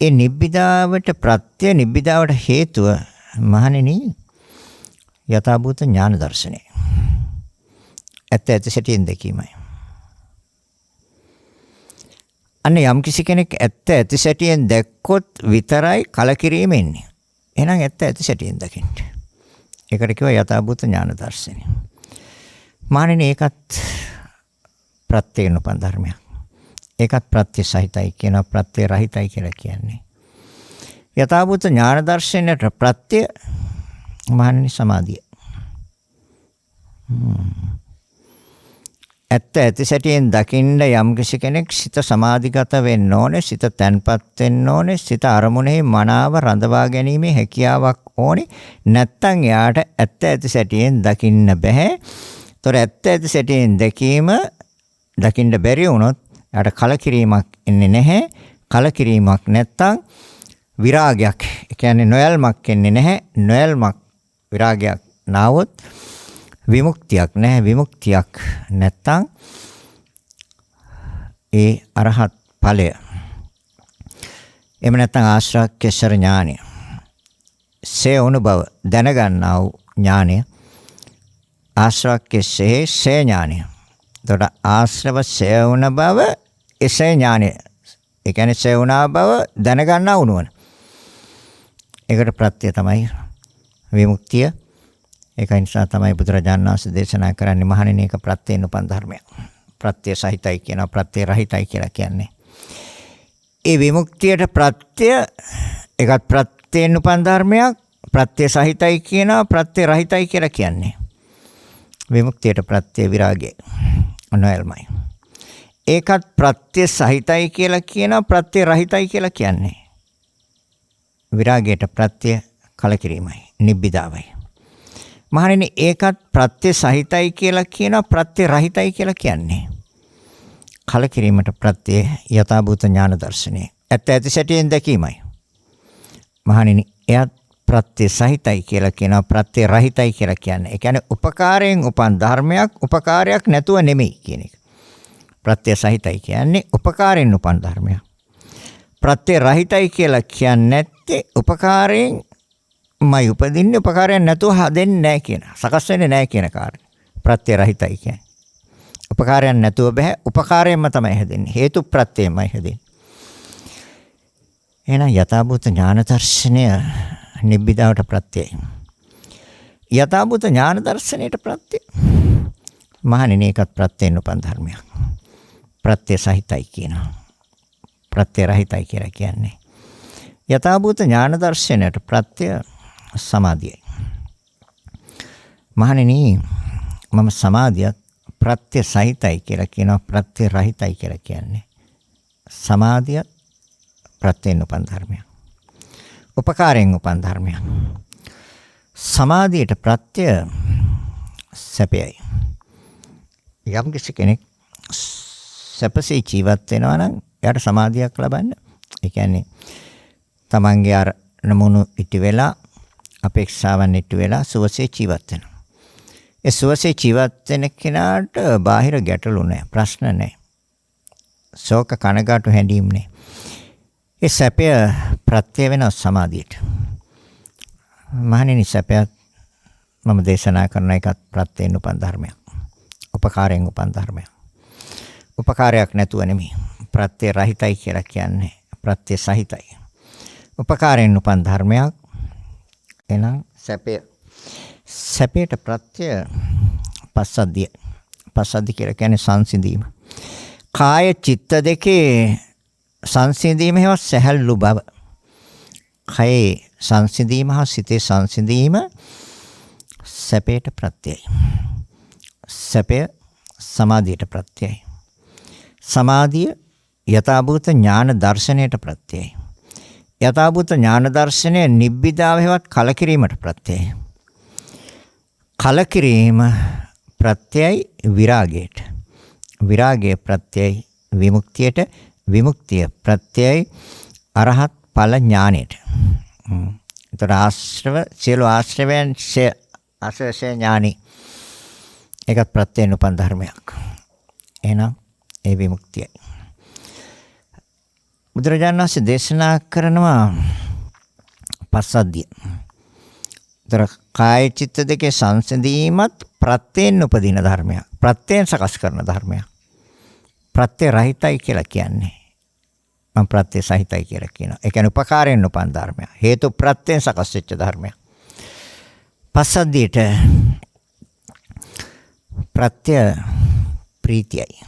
ඒ නිබ්බිදාවට ප්‍රත්‍ය නිබ්බිදාවට හේතුව මහණෙනි යථාභූත ඥාන දර්ශනය. ඇත්ත ඇත්ත සැටියෙන් දැකීමයි. අන්න යම් කිසි කෙනෙක් ඇත්ත ඇත්ත සැටියෙන් දැක්කොත් විතරයි කලකිරීම එන්නේ. එහෙනම් ඇත්ත ඇත්ත සැටියෙන් දකින්න. ඒකට කියව යථාභූත ඥාන දර්ශනය. මහණෙනි ඒකත් ප්‍රත්‍යයෙන් උපන් ධර්මයක්. ඒකත් ප්‍රත්‍ය සහිතයි කියන ප්‍රත්‍ය රහිතයි කියලා කියන්නේ. යථාභූත ඥාන දර්ශනයට ප්‍රත්‍ය මහණෙනි සමාධිය. ඇත්ත ඇති සැටියෙන් දකින්න යම් කිසි කෙනෙක් සිත සමාධිගත වෙන්න ඕනේ, සිත තැන්පත් වෙන්න ඕනේ, සිත අරමුණේ මනාව රඳවා ගැනීමේ හැකියාවක් ඕනේ. නැත්තම් එයාට ඇත්ත ඇති සැටියෙන් දකින්න බෑ. ඒතොර ඇත්ත ඇති සැටියෙන් දැකීම දකින්න බැරි වුණොත් යාට කලකිරීමක් එන්නේ නැහැ. කලකිරීමක් නැත්තම් විරාගයක්, ඒ කියන්නේ නොයල්මක් එන්නේ නැහැ. නොයල්මක් විරාගයක් නාවොත් විමුක්තියක් නැහැ. විමුක්තියක් නැත්තම් ඒ අරහත් ඵලය. එහෙම නැත්තම් ආශ්‍රක්ෂර ඥානය. සේ අනුභව දැනගන්නා වූ ඥානය. ආශ්‍රක්ෂේ සේ ඥානය. එතකොට ආශ්‍රව සේ වුණ බව එසේ ඥානය. ඒ කියන්නේ සේ වුණා බව දැනගන්නා වුණවන. ඒකට ප්‍රත්‍ය තමයි විමුක්තිය. ඒක නිසා තමයි බුදුරජාණන් වහන්සේ දේශනා කරන්නේ මහණෙනි ඒක ප්‍රත්‍යයෙන් උපන් ධර්මයක්. ප්‍රත්‍ය සහිතයි කියන ප්‍රත්‍ය රහිතයි කියලා කියන්නේ. ඒ විමුක්තියට ප්‍රත්‍ය ඒකත් ප්‍රත්‍යයෙන් උපන් ධර්මයක්. ප්‍රත්‍ය සහිතයි කියනවා ප්‍රත්‍ය රහිතයි කියලා කියන්නේ. විමුක්තියට ප්‍රත්‍ය විරාගය නොයල්මයි. ඒකත් ප්‍රත්‍ය සහිතයි කියලා කියනවා ප්‍රත්‍ය රහිතයි කියලා කියන්නේ. විරාගයට ප්‍රත්‍ය කලකිරීමයි නිබ්බිදාවයි. මහණෙනි ඒකත් ප්‍රත්‍ය සහිතයි කියලා කියනවා ප්‍රත්‍ය රහිතයි කියලා කියන්නේ. කලකිරීමට ප්‍රත්‍ය යථාභූත ඥාන දර්ශනය. ඇත්ත ඇති සැටියෙන් දැකීමයි. මහණෙනි එයත් ප්‍රත්‍ය සහිතයි කියලා කියනවා ප්‍රත්‍ය රහිතයි කියලා කියන්නේ. ඒ කියන්නේ උපකාරයෙන් උපන් ධර්මයක් උපකාරයක් නැතුව නෙමෙයි කියන එක. ප්‍රත්‍ය සහිතයි කියන්නේ උපකාරයෙන් උපන් ධර්මයක්. ප්‍රත්‍ය රහිතයි කියලා කියන්නේ නැත්තේ උපකාරයෙන් මයි උපදින්නේ උපකාරයක් නැතුව හදෙන්නේ නැහැ කියන. සකස් වෙන්නේ නැහැ කියන කාරණය. ප්‍රත්‍ය රහිතයි කියන්නේ. උපකාරයක් නැතුව බෑ උපකාරයෙන්ම තමයි හැදෙන්නේ. හේතු ප්‍රත්‍යයමයි හැදෙන්නේ. එහෙනම් යථාභූත ඥාන දර්ශනය නිබ්බිදාවට ප්‍රත්‍යයයි. යථාභූත ඥාන දර්ශනයට ප්‍රත්‍ය. මහණෙනි ඒකත් ප්‍රත්‍යයෙන් උපන් ධර්මයක්. ප්‍රත්‍ය සහිතයි කියනවා. ප්‍රත්‍ය රහිතයි කියලා කියන්නේ. යථාභූත ඥාන දර්ශනයට ප්‍රත්‍ය සමාධියයි. මහණෙනි මම සමාධියත් ප්‍රත්‍ය සහිතයි කියලා කියනවා ප්‍රත්‍ය රහිතයි කියලා කියන්නේ. සමාධියත් ප්‍රත්‍යයෙන් උපන් ධර්මයක්. උපකාරයෙන් උපන් ධර්මයක්. සමාධියට ප්‍රත්‍ය සැපයයි. යම් කෙනෙක් සැපසේ ජීවත් වෙනවා නම් එයාට සමාධියක් ලබන්න. ඒ කියන්නේ තමන්ගේ අර නමුණු ඉටි වෙලා අපේක්ෂාවන් ඉටි වෙලා සුවසේ ජීවත් වෙනවා. ඒ සුවසේ ජීවත් වෙන කෙනාට බාහිර ගැටලු නැහැ, ප්‍රශ්න නැහැ. ශෝක කනගාටු හැඬීම් නැහැ. ඒ සැපය ප්‍රත්‍ය වෙන සමාධියට. මහණෙනි සැපයත් මම දේශනා කරන එකත් ප්‍රත්‍යයෙන් උපන් ධර්මයක්. උපකාරයෙන් උපන් ධර්මයක්. උපකාරයක් නැතුව නෙමෙයි. ප්‍රත්‍ය රහිතයි කියලා කියන්නේ ප්‍රත්‍ය සහිතයි. උපකාරයෙන් උපන් ධර්මයක්. එහෙනම් සැපය. සැපයට ප්‍රත්‍ය පස්සද්ධිය. පස්සද්ධි කියලා කියන්නේ සංසිඳීම. කාය චිත්ත දෙකේ සංසිඳීම හේවත් සැහැල්ලු බව. කයේ සංසිඳීම හා සිතේ සංසිඳීම සැපයට ප්‍රත්‍යයයි. සැපය සමාධියට ප්‍රත්‍යයයි. සමාධිය යථාභූත ඥාන දර්ශනයට ප්‍රත්‍යයයි. යථාභූත ඥාන දර්ශනය නිබ්බිදාව හේවත් කලකිරීමට ප්‍රත්‍යයයි. කලකිරීම ප්‍රත්‍යයයි විරාගයට. විරාගය ප්‍රත්‍යයයි විමුක්තියට. විමුක්තිය ප්‍රත්‍යයයි අරහත් ඵල ඥානයට. ඒතර ආශ්‍රව සියලු ආශ්‍රවයන් ආශ්‍රය ඥානි ඒකත් ප්‍රත්‍යයෙන් උපන් ධර්මයක්. එහෙනම් ඒ විමුක්තියයි. බුදුරජාණන් වහන්සේ දේශනා කරනවා පස්සද්ධිය. ඒතර කාය චිත්ත දෙකේ සංසිඳීමත් ප්‍රත්‍යයෙන් උපදින ධර්මයක්. ප්‍රත්‍යයෙන් සකස් කරන ධර්මයක්. ප්‍රත්‍ය රහිතයි කියලා කියන්නේ. මම ප්‍රත්‍ය සහිතයි කියලා කියනවා. ඒ කියන්නේ උපකාරයෙන් උපන් ධර්මයක්. හේතු ප්‍රත්‍යයෙන් සකස් වෙච්ච ධර්මයක්. පස්සද්ධියට ප්‍රත්‍ය ප්‍රීතියයි.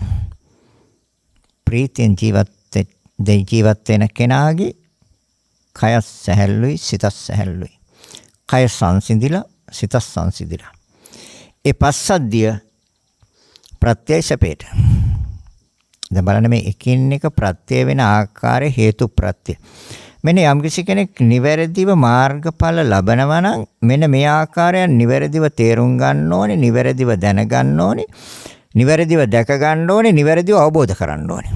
ප්‍රීතියෙන් ජීවත් වෙන කෙනාගේ කය සැහැල්ලුයි, සිත සැහැල්ලුයි. කය සංසිඳිලා, සිත සංසිඳිලා. ඒ පස්සද්ධිය ප්‍රත්‍යය සැපේට. දැන් බලන්න මේ එකින් එක ප්‍රත්‍ය වෙන ආකාරයේ හේතු ප්‍රත්‍ය. මෙන්න යම්කිසි කෙනෙක් නිවැරදිව මාර්ගඵල ලබනවා නම් මෙන්න මේ ආකාරයෙන් නිවැරදිව තේරුම් ගන්න ඕනේ, නිවැරදිව දැනගන්න ඕනේ, නිවැරදිව දැක ගන්න ඕනේ, නිවැරදිව අවබෝධ කරන්න ඕනේ.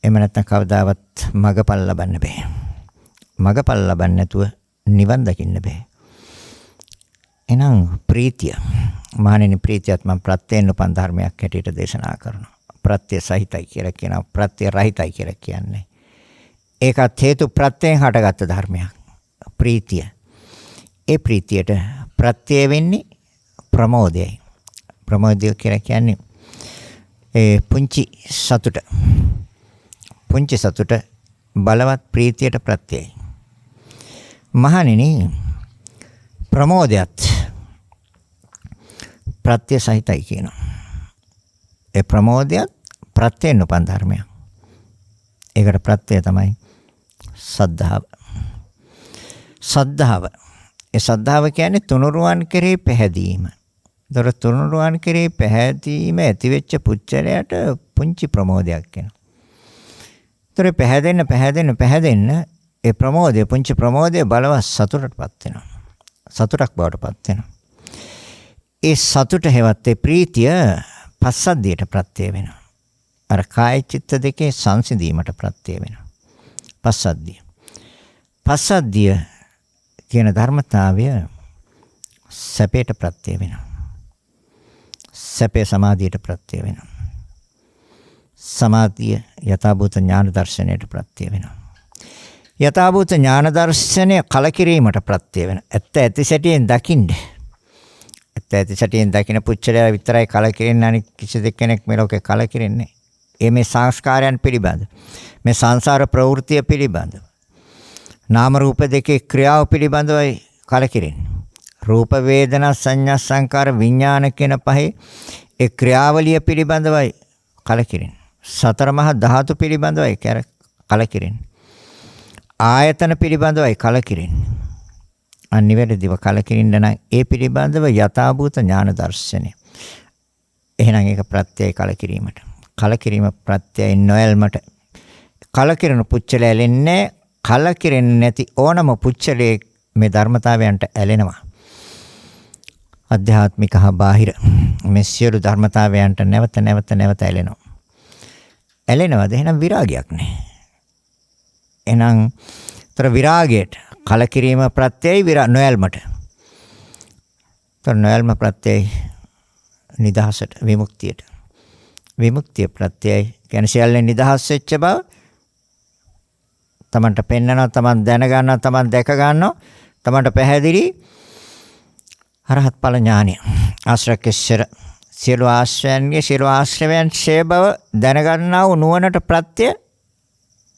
එහෙම නැත්නම් කවදාවත් මගඵල ලබන්න බෑ. මගඵල ලබන්න නැතුව නිවන් දකින්න බෑ. එහෙනම් ප්‍රීතිය. මහණෙනි ප්‍රීතියත් මම ප්‍රත්‍යයෙන් උපන් ධර්මයක් හැටියට දේශනා කරනවා. ප්‍රත්‍ය සහිතයි කියලා කියනවා. ප්‍රත්‍ය රහිතයි කියලා කියන්නේ. ඒකත් හේතු ප්‍රත්‍යයෙන් හටගත්ත ධර්මයක්. ප්‍රීතිය. ඒ ප්‍රීතියට ප්‍රත්‍ය වෙන්නේ ප්‍රමෝදයයි. ප්‍රමෝදය කියලා කියන්නේ ඒ පුංචි සතුට. පුංචි සතුට බලවත් ප්‍රීතියට ප්‍රත්‍යයයි. මහණෙනි ප්‍රමෝදයත් ප්‍රත්‍ය සහිතයි කියනවා. ඒ ප්‍රමෝදයත් ප්‍රත්‍යයෙන් උපන් ධර්මයක්. ඒකට ප්‍රත්‍යය තමයි සද්ධාව. සද්ධාව. ඒ සද්ධාව කියන්නේ තුනුරුවන් කෙරෙහි පැහැදීම. දොර තුනුරුවන් කෙරෙහි පැහැදීම ඇති වෙච්ච පුච්චලයට පුංචි ප්‍රමෝදයක් වෙනවා. ඒතර පැහැදෙන්න ඒ ප්‍රමෝදය පුංචි ප්‍රමෝදය බලවත් සතුටටපත් වෙනවා. සතුටක් බවටපත් වෙනවා. ඒ සතුට හැවත් ඒ ප්‍රීතිය පස්සද්ධියට ප්‍රත්‍ය වෙනවා. අර කාය චිත්ත දෙකේ සංසිඳීමට ප්‍රත්‍ය වෙනවා. පස්සද්ධිය කියන ධර්මතාවය සැපයට ප්‍රත්‍ය වෙනවා. සැපේ සමාධියට ප්‍රත්‍ය වෙනවා. සමාධිය යථාභූත ඥාන දර්ශනයට ප්‍රත්‍ය වෙනවා. යථාභූත ඥාන දර්ශනය කලකිරීමට ප්‍රත්‍ය වෙනවා. ඇත්ත ඇති සැටියෙන් දකින්න. ඇත්ත ඇති සැටියෙන් දකින්න පුච්චලයා විතරයි කලකිරෙන්නේ, අනිත් කිසි දෙයක් මේ ලෝකේ කලකිරෙන්නේ නැහැ. මේ සංස්කාරයන් පිළිබඳ, මේ සංසාර ප්‍රවෘත්තිය පිළිබඳ, නාම රූප දෙකේ ක්‍රියාව පිළිබඳවයි කලකිරෙන්නේ. රූප වේදනා සංඥා සංකාර විඥාන කියන පහේ ඒ ක්‍රියාවලිය පිළිබඳවයි කලකිරෙන්නේ. සතර මහා ධාතු පිළිබඳවයි කලකිරෙන්නේ. ආයතන පිළිබඳවයි කලකිරෙන්නේ. අනිවැරදිව කලකිරින්න නම් ඒ පිළිබඳව යථාභූත ඥාන දර්ශනය. එහෙනම් ඒක ප්‍රත්‍යය කලකිරීමට. කලකිරීම ප්‍රත්‍යය නොයල්මට. කලකිරෙන පුච්චල ඇලෙන්නේ කලකිරෙන්නේ නැති ඕනම පුච්චලයේ මේ ධර්මතාවයන්ට ඇලෙනවා. අධ්‍යාත්මික හා බාහිර මේ සියලු ධර්මතාවයන්ට නැවත ඇලෙනවා. ඇලෙනවද? එහෙනම් විරාගයක් නැහැ. එහෙනම් තර විරාගයට කලකිරීම ප්‍රත්‍යයයි නොයල්මට. තර නොයල්ම ප්‍රත්‍යයයි නිදහසට, විමුක්තියට. විමුක්තිය ප්‍රත්‍යයයි කියන්නේ සියල්ලෙන් නිදහස් වෙච්ච බව. තමන්ට පෙන්වනවා, තමන් දැන ගන්නවා, තමන් දැක ගන්නවා, තමන්ට පැහැදිලි අරහත් ඵල ඥානය. ආශ්‍රකේශ්වර සියලු ආශ්‍රයන්ගේ සියලු ආශ්‍රවයන් ඡේ බව දැනගන්නා වූ නුවණට ප්‍රත්‍ය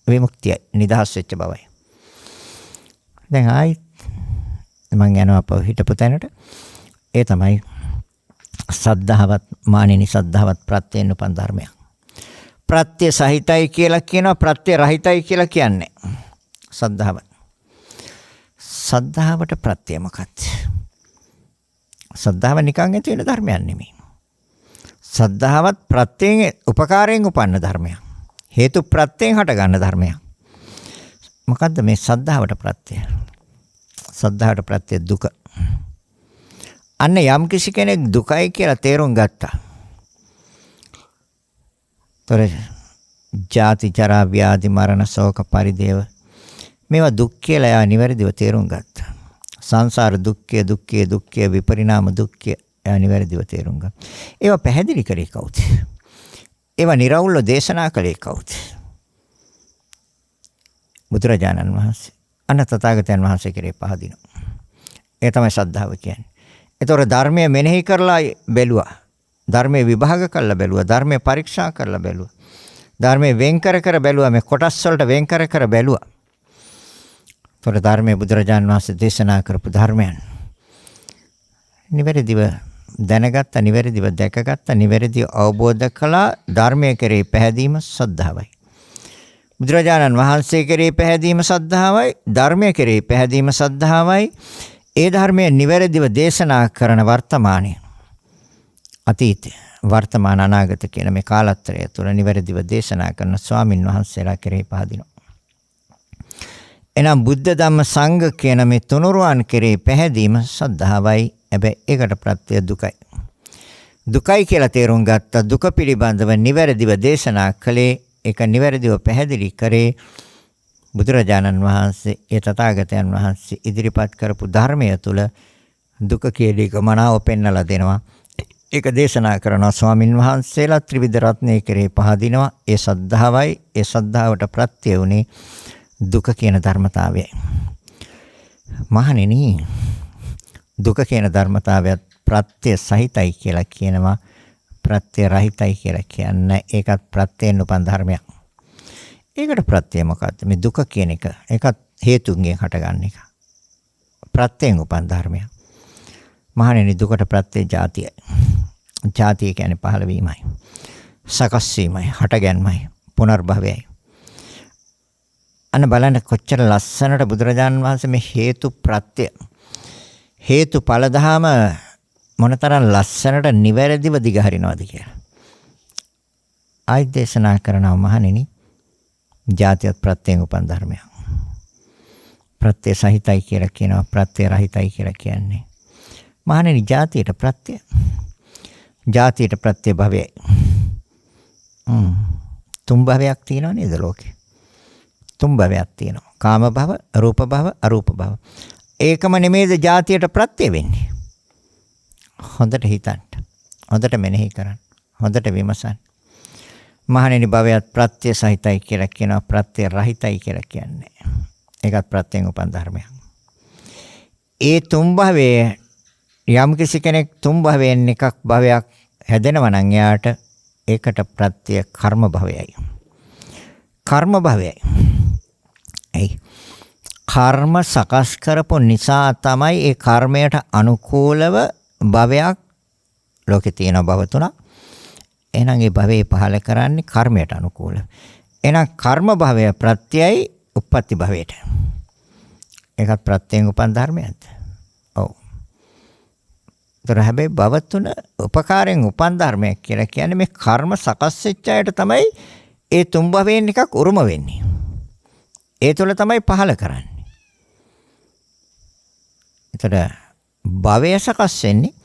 විමුක්තිය, නිදහස් වෙච්ච බවයි. දැන් ආයි මම යනවා අපව හිටපු තැනට. ඒ තමයි සද්ධාවත් මානෙනි සද්ධාවත් ප්‍රත්‍යයෙන් උපන් ධර්මයක්. ප්‍රත්‍ය සහිතයි කියලා කියනවා, ප්‍රත්‍ය රහිතයි කියලා කියන්නේ. සද්ධාවට ප්‍රත්‍ය මොකක්ද? සද්ධාව නිකන් ඇති වෙන ධර්මයක් නෙමෙයි. සද්ධාවත් ප්‍රත්‍යයෙන් උපකාරයෙන් උපන්න ධර්මයක්. හේතු ප්‍රත්‍යයෙන් හට ගන්න ධර්මයක්. මොකද්ද මේ සද්ධාවට ප්‍රත්‍යය? සද්ධාවට ප්‍රත්‍යය දුක. අන්න යම් කිසි කෙනෙක් දුකයි කියලා තේරුම් ගත්තා. තොර ජාති ජරා ව්‍යාධි මරණ ශෝක පරිදේව මේවා දුක් කියලා එයා නිවැරදිව තේරුම් ගත්තා. සංසාර දුක්ඛය විපරිණාම දුක්ඛය එයා නිවැරදිව තේරුම් ගත්තා. ඒවා පැහැදිලි කරේ කවුද? ඒවා නිර්වුල්ව දේශනා කළේ කවුද? බුදුරජාණන් වහන්සේ. අන්න තථාගතයන් වහන්සේ කෙරේ පහදිනවා. ඒ තමයි ශ්‍රද්ධාව කියන්නේ. ඒතොර ධර්මය මෙනෙහි කරලා බැලුවා. ධර්මයේ විභාග කරලා බැලුවා. ධර්මයේ පරීක්ෂා කරලා බැලුවා. ධර්මයේ වෙන් කර බැලුවා. මේ කොටස් වලට වෙන් කර බැලුවා. ඒතොර ධර්මයේ බුදුරජාණන් වහන්සේ දේශනා කරපු ධර්මයන් නිවැරදිව දැනගත්තා, නිවැරදිව දැකගත්තා, නිවැරදිව අවබෝධ කළා. ධර්මයේ කෙරේ පැහැදීම ශ්‍රද්ධාවයි. බුදුරජාණන් වහන්සේ කෙරේ පැහැදීම ශ්‍රද්ධාවයි, ධර්මයේ කෙරේ පැහැදීම ශ්‍රද්ධාවයි. ඒ ධර්මයේ නිවැරදිව දේශනා කරන වර්තමානයේ අතීත වර්තමාන අනාගත කියන මේ කාලත්‍රය තුළ නිවැරදිව දේශනා කරන ස්වාමින් වහන්සේලා කෙරෙහි පහදිනවා. එනම් බුද්ධ ධම්ම සංඝ කියන මේ තුනුරුවන් කෙරෙහි පැහැදීම ශ්‍රද්ධාවයි. හැබැයි ඒකට ප්‍රත්‍ය දුකයි. දුකයි කියලා තේරුම් ගත්ත දුක පිළිබඳව නිවැරදිව දේශනා කළේ, ඒක නිවැරදිව පැහැදිලි කරේ බුදුරජාණන් වහන්සේ. ඒ තථාගතයන් වහන්සේ ඉදිරිපත් කරපු ධර්මය තුළ දුක කියන එක මනාව පෙන්වලා දෙනවා. ඒක දේශනා කරනවා ස්වාමින් වහන්සේලා ත්‍රිවිධ රත්නයේ කෙරේ පහදිනවා. ඒ ශ්‍රද්ධාවයි. ඒ ශ්‍රද්ධාවට ප්‍රත්‍ය උනේ දුක කියන ධර්මතාවයයි. මහණෙනි, දුක කියන ධර්මතාවයත් ප්‍රත්‍ය සහිතයි කියලා කියනවා. ප්‍රත්‍ය රහිතයි කියලා කියන්නේ ඒකත් ප්‍රත්‍යයෙන් උපන් ධර්මයක්. ඒකට ප්‍රත්‍ය මොකද්ද? මේ දුක කියන එක. ඒකත් හේතුන්ගෙන් හටගන්න එක. ප්‍රත්‍යයෙන් උපන් ධර්මයක්. මහණෙනි, දුකට ප්‍රත්‍ය ජාතියයි. ජාතිය කියන්නේ පහළ වීමයි. සකස් වීමයි, හටගැන්මයි, පුනර්භවයයි. අන්න බලන්න කොච්චර ලස්සනට බුදුරජාණන් වහන්සේ මේ හේතු ප්‍රත්‍ය හේතු ඵල දහම මොනතරම් ලස්සනට නිවැරදිව දිගහරිනවද කියලා. ආයි දේශනා කරනවා මහණෙනි ජාතියත් ප්‍රත්‍යයෙන් උපන් ධර්මයක්. ප්‍රත්‍ය සහිතයි කියලා කියනවා ප්‍රත්‍ය රහිතයි කියලා කියන්නේ. මහණෙනි ජාතියට ප්‍රත්‍ය. ජාතියට ප්‍රත්‍ය භවයයි. තුන් භවයක් තියෙනව නේද ලෝකේ? තුන් භවයක් තියෙනවා. කාම භව, රූප භව, අරූප භව. ඒකම නෙමේද ජාතියට ප්‍රත්‍ය වෙන්නේ. හොඳට හිතන්න. හොඳට මෙනෙහි කරන්න. හොඳට විමසන්න. මහණෙනි භවයත් ප්‍රත්‍ය සහිතයි කියලා කියනවා ප්‍රත්‍ය රහිතයි කියලා කියන්නේ. ඒකත් ප්‍රත්‍යයෙන් උපන් ධර්මයක්. ඒ තුන් භවයේ යම් කිසි කෙනෙක් තුන් භවයෙන් එකක් භවයක් හැදෙනවා නම් එයාට ඒකට ප්‍රත්‍ය කර්ම භවයයි. කර්ම භවයයි. එයි කර්ම සකස් කරපු නිසා තමයි ඒ කර්මයට අනුකූලව භවයක් ලෝකේ තියෙන භව තුනක්. එහෙනම් ඒ භවයේ පහල කරන්නේ කර්මයට අනුකූලව. එහෙනම් කර්ම භවය ප්‍රත්‍යයයි උප්පත්ති භවයට. ඒකත් ප්‍රත්‍යයෙන් උපන් ධර්මයක්ද? ඔව්. ඒතර හැබැයි භව තුන උපකාරයෙන් උපන් ධර්මයක් කියලා කියන්නේ මේ කර්ම සකස් වෙච්ච අයට තමයි ඒ තුන් භවයෙන් එකක් උරුම වෙන්නේ. ඒ තුල තමයි පහල කරන්නේ. ඒතර භවය සකස් වෙන්නේ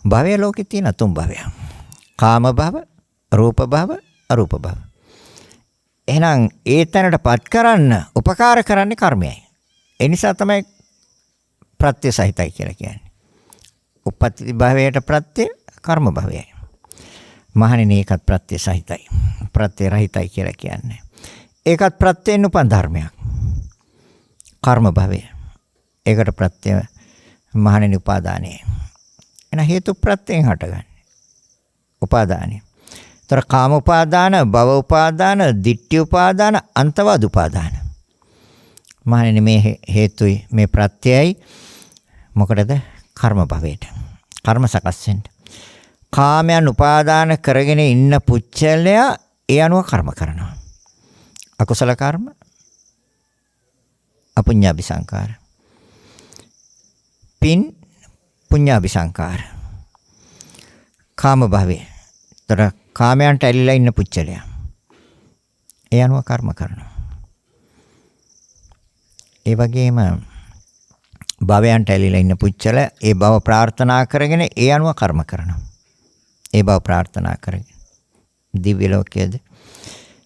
භවය ලෝකේ තියෙන තුන් භවයක්. කාම භව, රූප භව, අරූප භව. එහෙනම් ඒ තැනටපත් කරන්න උපකාර කරන්නේ කර්මයයි. ඒ නිසා තමයි ප්‍රත්‍ය සහිතයි කියලා කියන්නේ. උපපති භවයට ප්‍රත්‍ය කර්ම භවයයි. මහණෙනි ඒකත් ප්‍රත්‍ය සහිතයි. ප්‍රත්‍ය රහිතයි කියලා කියන්නේ. ඒකත් ප්‍රත්‍යෙන් උපන් ධර්මයක්. කර්ම භවය. ඒකට ප්‍රත්‍ය මහණෙනි උපාදානය. එන හේතු ප්‍රත්‍යයෙන් හටගන්නේ. උපාදානය. තර කාම උපාදාන, භව උපාදාන, ditthi උපාදාන, අන්තවාද උපාදාන. මහණෙනි මේ හේතුයි මේ ප්‍රත්‍යයයි මොකටද? කර්ම භවයට. කර්ම සකස් වෙන්න. කාමයන් උපාදාන කරගෙන ඉන්න පුච්චලයා ඒ අනුව කර්ම කරනවා. අකුසල කර්ම, අපුඤ්ඤාභි සංකාර. පින් පුඤ්ඤාභි සංකාර. කාම භවයේ. තර කාමයන්ට ඇලිලා ඉන්න පුච්චලයා. ඒ අනුව කර්ම කරනවා. ඒ වගේම භවයන්ට ඇලිලා ඉන්න පුච්චල ඒ භව ප්‍රාර්ථනා කරගෙන ඒ අනුව කර්ම කරනවා. ඒ භව ප්‍රාර්ථනා කරගෙන. දිව්‍ය ලෝකයේද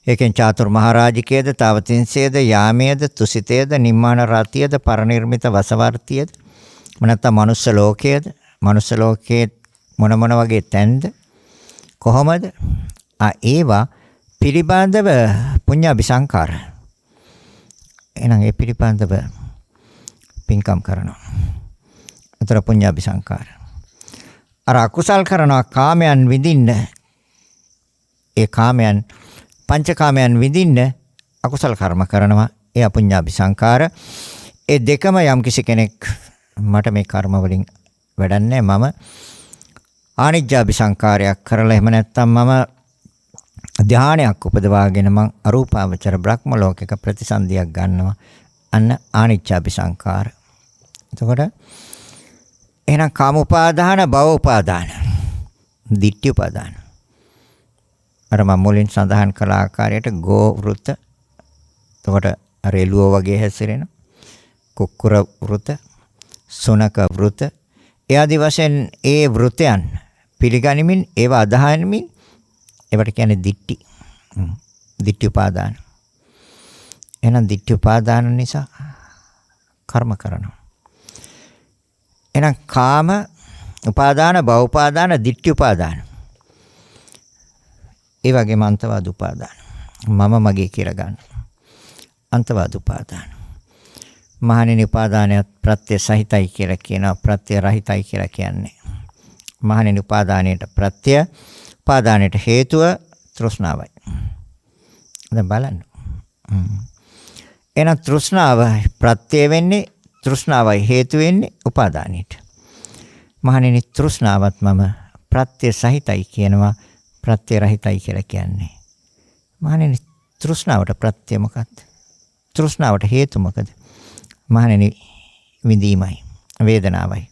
ඒකෙන් චාතුර් මහරජිකයේද තවතින්සේද යාමයේද තුසිතයේද නිම්මාන රතියේද පරිනිර්මිත වසවර්තියේද නැත්නම් මනුස්ස ලෝකයේද මනුස්ස ලෝකයේ මොන වගේ තැන්ද කොහොමද ඒවා පිළිබඳව පුඤ්ඤාභි සංකාර. එහෙනම් ඒ පිළිබඳව පින්කම් කරනවා. අතර පුඤ්ඤාභි සංකාර. අර අකුසල් කරනවා කාමයන් විඳින්න. ඒ කාමයන් පංචකාමයන් විඳින්න අකුසල කර්ම කරනවා. ඒ අපුඤ්ඤාභි සංකාර. ඒ දෙකම යම් කිසි කෙනෙක් මට මේ කර්ම වලින් වැඩන්නේ මම ආනිජ්ජාභි සංකාරයක් කරලා එහෙම නැත්නම් මම ධානයක් උපදවාගෙන මං අරූපාවචර බ්‍රහ්ම ලෝකයක ප්‍රතිසන්දියක් ගන්නවා. අන්න ආනිච්ඡාභි සංකාර. එතකොට එහෙනම් කාම උපාදාන, භව උපාදාන, ditthi උපාදාන. අර මම මුලින් සඳහන් කළ ආකාරයට ගෝ වෘත. එතකොට අර එළුව වගේ හැසිරෙන කුක්කුර වෘත, සුනක වෘත. ඒ ආදි වශයෙන් ඒ වෘතයන් පිළිගනිමින් ඒවා අදහනමින් ඒවට කියන්නේ ditthi. ditthi උපාදාන. එහෙනම් ditthi උපාදාන නිසා කර්ම කරනවා. එහෙනම් කාම උපාදාන, භව උපාදාන, ditthi උපාදාන. ඒ වගේම අන්තවාද උපාදාන. මම මගේ කියලා ගන්න. අන්තවාද උපාදාන. මහණෙනි උපාදානයත් ප්‍රත්‍ය සහිතයි කියලා කියනවා. ප්‍රත්‍ය රහිතයි කියලා කියන්නේ. මහණෙනි උපාදානයට ප්‍රත්‍ය, උපාදානයට හේතුව තෘෂ්ණාවයි. දැන් බලන්න. එහෙනම් තෘෂ්ණාව ප්‍රත්‍ය වෙන්නේ, තෘෂ්ණාවයි හේතු වෙන්නේ උපාදානයට. මහණෙනි තෘෂ්ණාවත් මම ප්‍රත්‍ය සහිතයි කියනවා. ප්‍රත්‍ය රහිතයි කියලා කියන්නේ. මහණෙනි තෘෂ්ණාවට ප්‍රත්‍ය මොකක්ද? තෘෂ්ණාවට හේතු මොකද? මහණෙනි විඳීමයි, වේදනාවයි.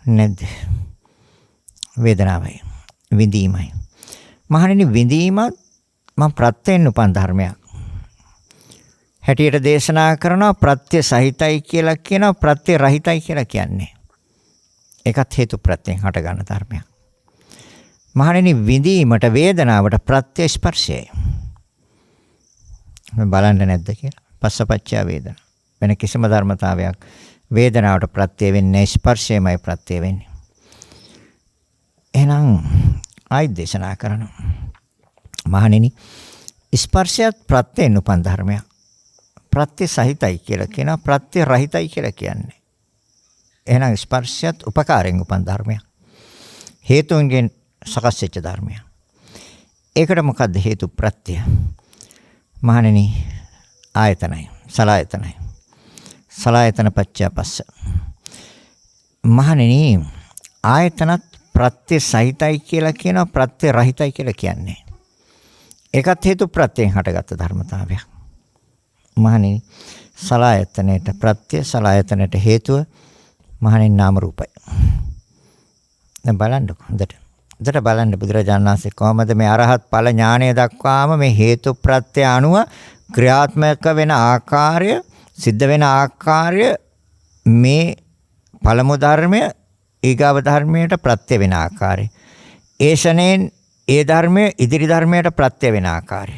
නැද්ද? වේදනාවයි, විඳීමයි. මහණෙනි විඳීමත් මම ප්‍රත්‍යයෙන් උපන් ධර්මයක්. හැටියට දේශනා කරනවා ප්‍රත්‍ය සහිතයි කියලා කියනවා, ප්‍රත්‍ය රහිතයි කියලා කියන්නේ. ඒකත් හේතු ප්‍රත්‍යයෙන් හටගන්න ධර්මයක්. මහණෙනි විඳීමට වේදනාවට ප්‍රත්‍ය ස්පර්ශයයි. මේ බලන්න නැද්ද කියලා? පස්සපච්චය වේදනා. වෙන කිසිම ධර්මතාවයක් වේදනාවට ප්‍රත්‍ය වෙන්නේ ස්පර්ශයමයි ප්‍රත්‍ය වෙන්නේ. එහෙනම් ආයි දේශනා කරනවා. මහණෙනි ස්පර්ශයත් ප්‍රත්‍යයෙන් උපන් ධර්මයක්. ප්‍රත්‍ය සහිතයි කියලා කියනවා, ප්‍රත්‍ය රහිතයි කියලා කියන්නේ. එහෙනම් ස්පර්ශයත් උපකාරයෙන් උපන් ධර්මයක්. හේතුන්ගෙන් සකස් වෙච්ච ධර්මයක්. ඒකට මොකද්ද හේතු ප්‍රත්‍ය? මහණෙනි ආයතනයි, සලආයතනයි. සලආයතන පච්චය පස්ස. මහණෙනි ආයතනත් ප්‍රත්‍ය සහිතයි කියලා කියනවා, ප්‍රත්‍ය රහිතයි කියලා කියන්නේ. ඒකත් හේතු ප්‍රත්‍යයෙන් හටගත්ත ධර්මතාවයක්. මහණෙනි සලආයතනයට ප්‍රත්‍ය, සලආයතනයට හේතුව මහණෙනි නාම රූපයි. දැන් බලන්නකො හොඳට. හොඳට බලන්න බුදුරජාණන් වහන්සේ කොහොමද මේ අරහත් ඵල ඥානය දක්වාම මේ හේතු ප්‍රත්‍ය අනුව ක්‍රියාත්මක වෙන ආකාරය, සිද්ධ වෙන ආකාරය, මේ පළමු ධර්මය ඊගාව ධර්මයට ප්‍රත්‍ය වෙන ආකාරය. ඒ ශනේන් ඒ ධර්මය ඉදිරි ධර්මයට ප්‍රත්‍ය වෙන ආකාරය.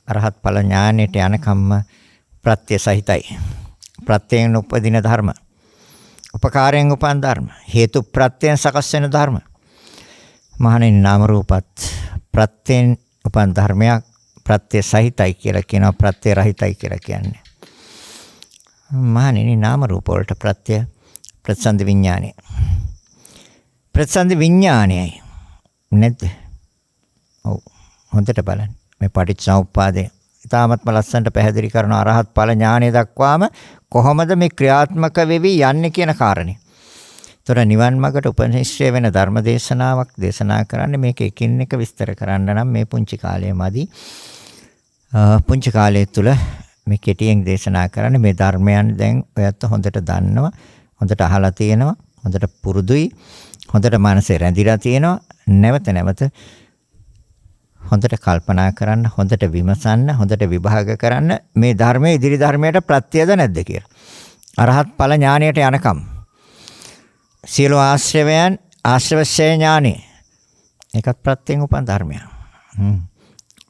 අරහත් ඵල ඥානයට යනකම්ම ප්‍රත්‍ය සහිතයි. ප්‍රත්‍යයෙන් උපදින ධර්ම. උපකාරයෙන් උපන් ධර්ම. හේතු ප්‍රත්‍යයෙන් සකස් වෙන ධර්ම. මහණෙනි නාම රූපත් ප්‍රත්‍යයෙන් උපන් ධර්මයක්. ප්‍රත්‍ය සහිතයි කියලා කියනවා, ප්‍රත්‍ය රහිතයි කියලා කියන්නේ. මහණෙනි නාම රූප වලට ප්‍රත්‍ය ප්‍රතිසන්දි විඥානය. ප්‍රතිසන්දි විඥානයයි නැද්ද? ඔව්. හොඳට බලන්න. මේ පටිච්චසමුප්පාදය ඉතාමත්ම ලස්සනට පැහැදිලි කරන අරහත් ඵල ඥානය දක්වාම කොහොමද මේ ක්‍රියාත්මක වෙවි යන්නේ කියන කාරණේ. ඒතර නිවන් මාර්ගට උපනිශ්‍රය වෙන ධර්ම දේශනාවක් දේශනා කරන්නේ මේක එකින් එක විස්තර කරන්න නම් මේ පුංචි කාලයමදී පුංචි කාලය තුල මේ කෙටියෙන් දේශනා කරන්නේ මේ ධර්මයන් දැන් ඔයත් හොඳට දන්නවා, හොඳට අහලා තියෙනවා, හොඳට පුරුදුයි, හොඳට මනසේ රැඳිලා තියෙනවා. නැවත නැවත හොඳට කල්පනා කරන්න, හොඳට විමසන්න, හොඳට විභාග කරන්න මේ ධර්මයේ ඉදිරි ධර්මයට ප්‍රත්‍යද නැද්ද කියලා. අරහත් ඵල ඥානයට යනකම් සියලු ආශ්‍රවයන් ආශ්‍රවශය ඥානෙ ඒකත් ප්‍රත්‍යයෙන් උපන් ධර්මයක්.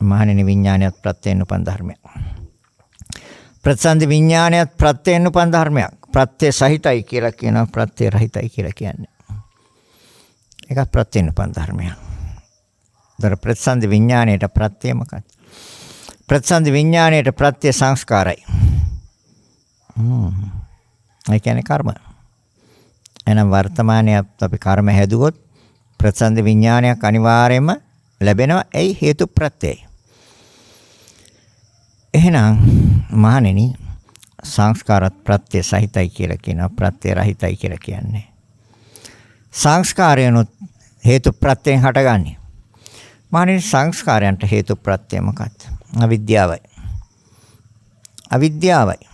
මහණෙනි විඥානයත් ප්‍රත්‍යයෙන් උපන් ධර්මයක්. ප්‍රතිසන්දි විඥානයත් ප්‍රත්‍යයෙන් උපන් ධර්මයක්. ප්‍රත්‍ය සහිතයි කියලා කියනවා, ප්‍රත්‍ය රහිතයි කියලා කියන්නේ. ඒකත් ප්‍රත්‍යයෙන් උපන් ධර්මයක්. දර ප්‍රතිසන්දි විඥාණයට ප්‍රත්‍ය මොකක්ද? ප්‍රතිසන්දි විඥාණයට ප්‍රත්‍ය සංස්කාරයි. ඒ කියන්නේ කර්ම. එහෙනම් වර්තමානයේ අපි කර්ම හැදුවොත් ප්‍රතිසන්දි විඥානයක් අනිවාර්යයෙන්ම ලැබෙනවා. ඒ හේතු ප්‍රත්‍යයයි. එහෙනම් මහණෙනි සංස්කාරත් ප්‍රත්‍ය සහිතයි කියලා කියනවා, ප්‍රත්‍ය රහිතයි කියලා කියන්නේ. සංස්කාරයනොත් හේතු ප්‍රත්‍යයෙන් හටගන්නේ. මහණෙනි සංස්කාරයන්ට හේතු ප්‍රත්‍ය මොකක්ද? අවිද්‍යාවයි. අවිද්‍යාවයි.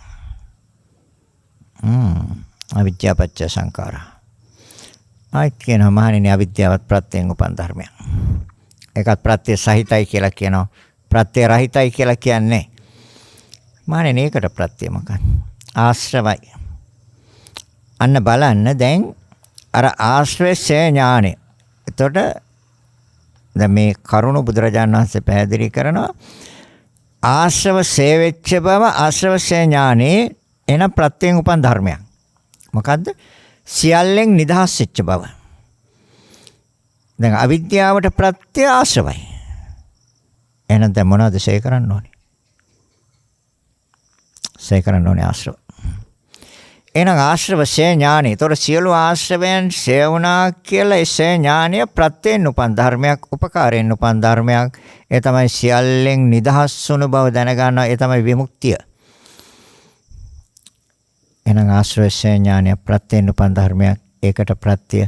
අවිද්‍යාව පත්‍ය සංඛාරා. ආයිත් කියනවා මහණෙනි අවිද්‍යාවත් ප්‍රත්‍යයෙන් උපන් ධර්මයක්. ඒකත් ප්‍රත්‍ය සහිතයි කියලා කියනවා, ප්‍රත්‍ය රහිතයි කියලා කියන්නේ. මහණෙනි ඒකට ප්‍රත්‍ය මොකක්ද? ආශ්‍රවයි. අන්න බලන්න දැන් අර ආශ්‍රවශය ඥානෙ. එතකොට දැන් මේ කරුණ බුදුරජාණන් වහන්සේ පැහැදිලි කරනවා ආශ්‍රව සේවෙච්ච බව ආශ්‍රවශය ඥානේ එන ප්‍රත්‍යයෙන් උපන් ධර්මයක්. මොකද්ද? සියල්ලෙන් නිදහස් වෙච්ච බව. දැන් අවිද්‍යාවට ප්‍රත්‍ය ආශ්‍රවයි. එහෙනම් දැන් මොනවද ශේ කරන්න ඕනේ? ශේ කරන්න ඕනේ ආශ්‍රව. එහෙනම් ආශ්‍රවශය ඥානෙ. ඒතොර සියලු ආශ්‍රවයන් ශේ වුණා කියලා ඒ ශේ ඥානය ප්‍රත්‍යයෙන් උපන් ධර්මයක්, උපකාරයෙන් උපන් ධර්මයක්. ඒ තමයි සියල්ලෙන් නිදහස් වුණු බව දැනගන්නවා. ඒ තමයි විමුක්තිය. එහෙනම් ආශ්‍රවශය ඥානය ප්‍රත්‍යයෙන් උපන් ධර්මයක්. ඒකට ප්‍රත්‍ය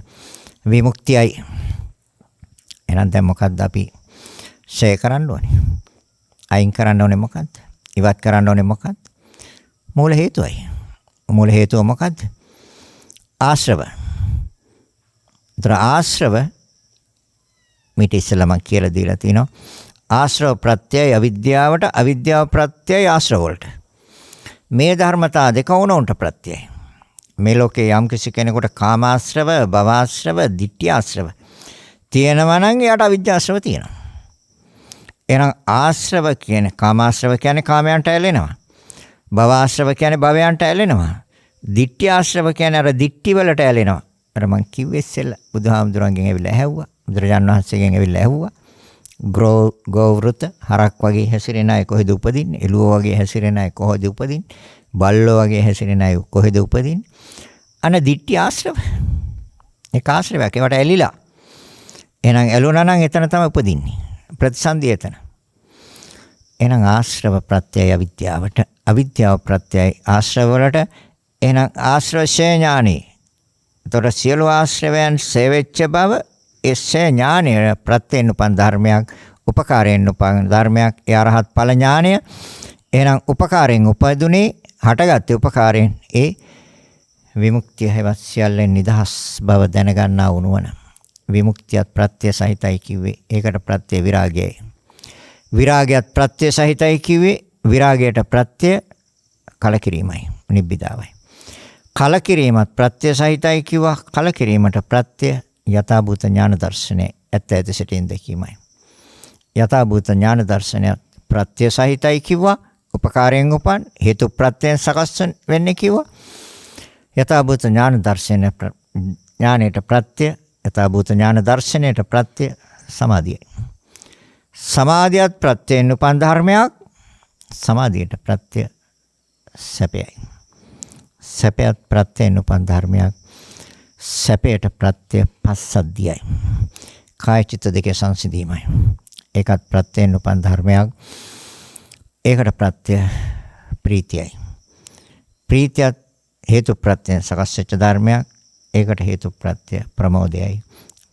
විමුක්තියයි. එහෙනම් දැන් මොකද්ද අපි ශේ කරන්න ඕනේ? අයින් කරන්න ඕනේ මොකද්ද? ඉවත් කරන්න ඕනේ මොකක්ද? මූල හේතුවයි. මූල හේතුව මොකක්ද? ආශ්‍රව. ඒතර ආශ්‍රව මිට ඉස්සෙල්ලා මම කියලා දීලා තිනවා. ආශ්‍රව ප්‍රත්‍යය අවිද්‍යාවට, අවිද්‍යාව ප්‍රත්‍යය ආශ්‍රව වලට. මේ ධර්මතා දෙක උනොන්ට ප්‍රත්‍යයයි. මේ ලෝකේ යම් කිසි කෙනෙකුට කාමාශ්‍රව, භවආශ්‍රව, ditthිආශ්‍රව තියෙනවා නම් එයාට අවිද්‍යාශ්‍රව තියෙනවා. එහෙනම් ආශ්‍රව කියන්නේ කාමාශ්‍රව කියන්නේ කාමයන්ට ඇලෙනවා. භවආශ්‍රව කියන්නේ භවයන්ට ඇලෙනවා. ditthිආශ්‍රව කියන්නේ අර ditthි වලට ඇලෙනවා. අර මං කිව්වේ ඉස්සෙල්ලා බුදුහාමුදුරන්ගෙන් ඇවිල්ලා ඇහුවා. බුදුරජාණන් වහන්සේගෙන් ඇවිල්ලා ඇහුවා. ගෝවෘත හරක් වගේ හැසිරෙන අය කොහෙද උපදින්නේ? එළුව වගේ හැසිරෙන අය කොහෙද උපදින්නේ? බල්ලෝ වගේ හැසිරෙන අය කොහෙද උපදින්නේ? අන ditthි ආශ්‍රව. ඒක ආශ්‍රවයක්. ඒවට ඇලිලා. එහෙනම් ඇලුනා නම් එතන තමයි උපදින්නේ. ප්‍රතිසන්දිය එතන. එහෙනම් ආශ්‍රව ප්‍රත්‍යය අවිද්‍යාවට, අවිද්‍යාව ප්‍රත්‍යය ආශ්‍රව වලට. එහෙනම් ආශ්‍රවශය ඥානෙ. ඒතර සියලු ආශ්‍රවයන් සේවෙච්ච බව එසේ ඥානය ප්‍රත්‍යයෙන් උපන් ධර්මයක්, උපකාරයෙන් උපන් ධර්මයක්. ඒ අරහත් ඵල ඥානය. එහෙනම් උපකාරයෙන් උපදුනේ හටගත්තේ උපකාරයෙන් ඒ විමුක්තිය හැවත් සියල්ලෙන් නිදහස් බව දැනගන්නා වුණවන. විමුක්තියත් ප්‍රත්‍ය සහිතයි කිව්වේ. ඒකට ප්‍රත්‍ය විරාගයයි. විරාගයත් ප්‍රත්‍ය සහිතයි කිව්වේ. විරාගයට ප්‍රත්‍ය කලකිරීමයි, නිබ්බිදාවයි. කලකිරීමත් ප්‍රත්‍ය සහිතයි කිව්වා. කලකිරීමට ප්‍රත්‍ය යථාභූත ඥාන දර්ශනය, ඇත්ත ඇති සිටින් දැකීමයි. යථාභූත ඥාන දර්ශනය ප්‍රත්‍ය සහිතයි කිව්වා. උපකාරයෙන් උපන් හේතු ප්‍රත්‍යයෙන් සකස් වෙන්නේ කිව්වා. යථාභූත ඥාන දර්ශනය ඥානයට ප්‍රත්‍ය, යථාභූත ඥාන දර්ශනයට ප්‍රත්‍ය සමාධියයි. සමාධියත් ප්‍රත්‍යයෙන් උපන් ධර්මයක්. සමාධියට ප්‍රත්‍ය සැපයයි. සැපයත් ප්‍රත්‍යයෙන් උපන් ධර්මයක්. සැපයට ප්‍රත්‍ය පස්සද්ධියයි. කාය චිත්ත දෙකේ සංසිඳීමයි. ඒකත් ප්‍රත්‍යයෙන් උපන් ධර්මයක්. ඒකට ප්‍රත්‍ය ප්‍රීතියයි. ප්‍රීතියත් හේතු ප්‍රත්‍යයෙන් සකස් වෙච්ච ධර්මයක්. ඒකට හේතු ප්‍රත්‍ය ප්‍රමෝදයයි.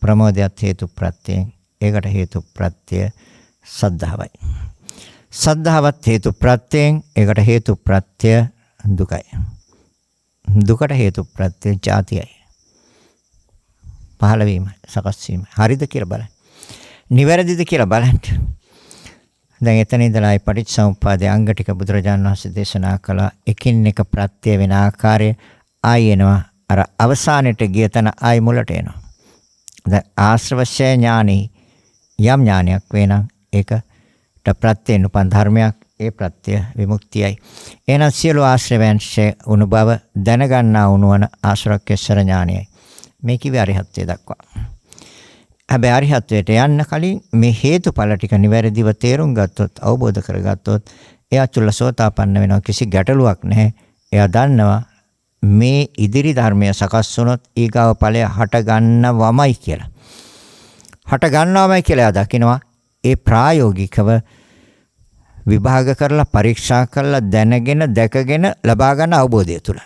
ප්‍රමෝදයත් හේතු ප්‍රත්‍යයෙන්. ඒකට හේතු ප්‍රත්‍ය සද්ධාවයි. සද්ධාවත් හේතු ප්‍රත්‍යයෙන්. ඒකට හේතු ප්‍රත්‍ය දුකයි. දුකට හේතු ප්‍රත්‍ය ජාතියයි. පහළ වීම, සකස් වීම. හරිද කියලා බලන්න. නිවැරදිද කියලා බලන්න. දැන් එතන ඉඳලා පටිච්චසමුප්පාදයේ අංග ටික බුදුරජාණන් වහන්සේ දේශනා කළ එකින් එක ප්‍රත්‍ය වෙන ආකාරය ආයි එනවා. අර අවසානයේ ගිය තැන ආයි මුලට එනවා. දැන් ආශ්‍රවශය ඥානෙ යම් ඥානයක් වෙනනම් ඒකට ප්‍රත්‍යයෙන් උපන් ධර්මයක්. ඒ ප්‍රත්‍ය විමුක්තියයි. එහෙනම් සියලු ආශ්‍රවයන් ෂේ උණු බව දැනගන්නා වුණවන ආශ්‍රවකේශර ඥානයයි. මේ කිව්වේ අරිහත්ත්වයට දක්වා. හැබැයි අරිහත්ත්වයට යන්න කලින් මේ හේතුඵල ටික නිවැරදිව තේරුම් ගත්තොත්, අවබෝධ කරගත්තොත් එයා චුල්ලසෝතාපන්න වෙනවා. කිසි ගැටලුවක් නැහැ. එයා දන්නවා මේ ඉදිරි ධර්මය සකස් වුණොත් ඊගාව ඵලය හට ගන්නවමයි කියලා. හට ගන්නවමයි කියලා එයා දකිනවා. ඒ ප්‍රායෝගිකව විභාග කරලා, පරීක්ෂා කරලා, දැනගෙන, දැකගෙන ලබා ගන්න අවබෝධය තුල.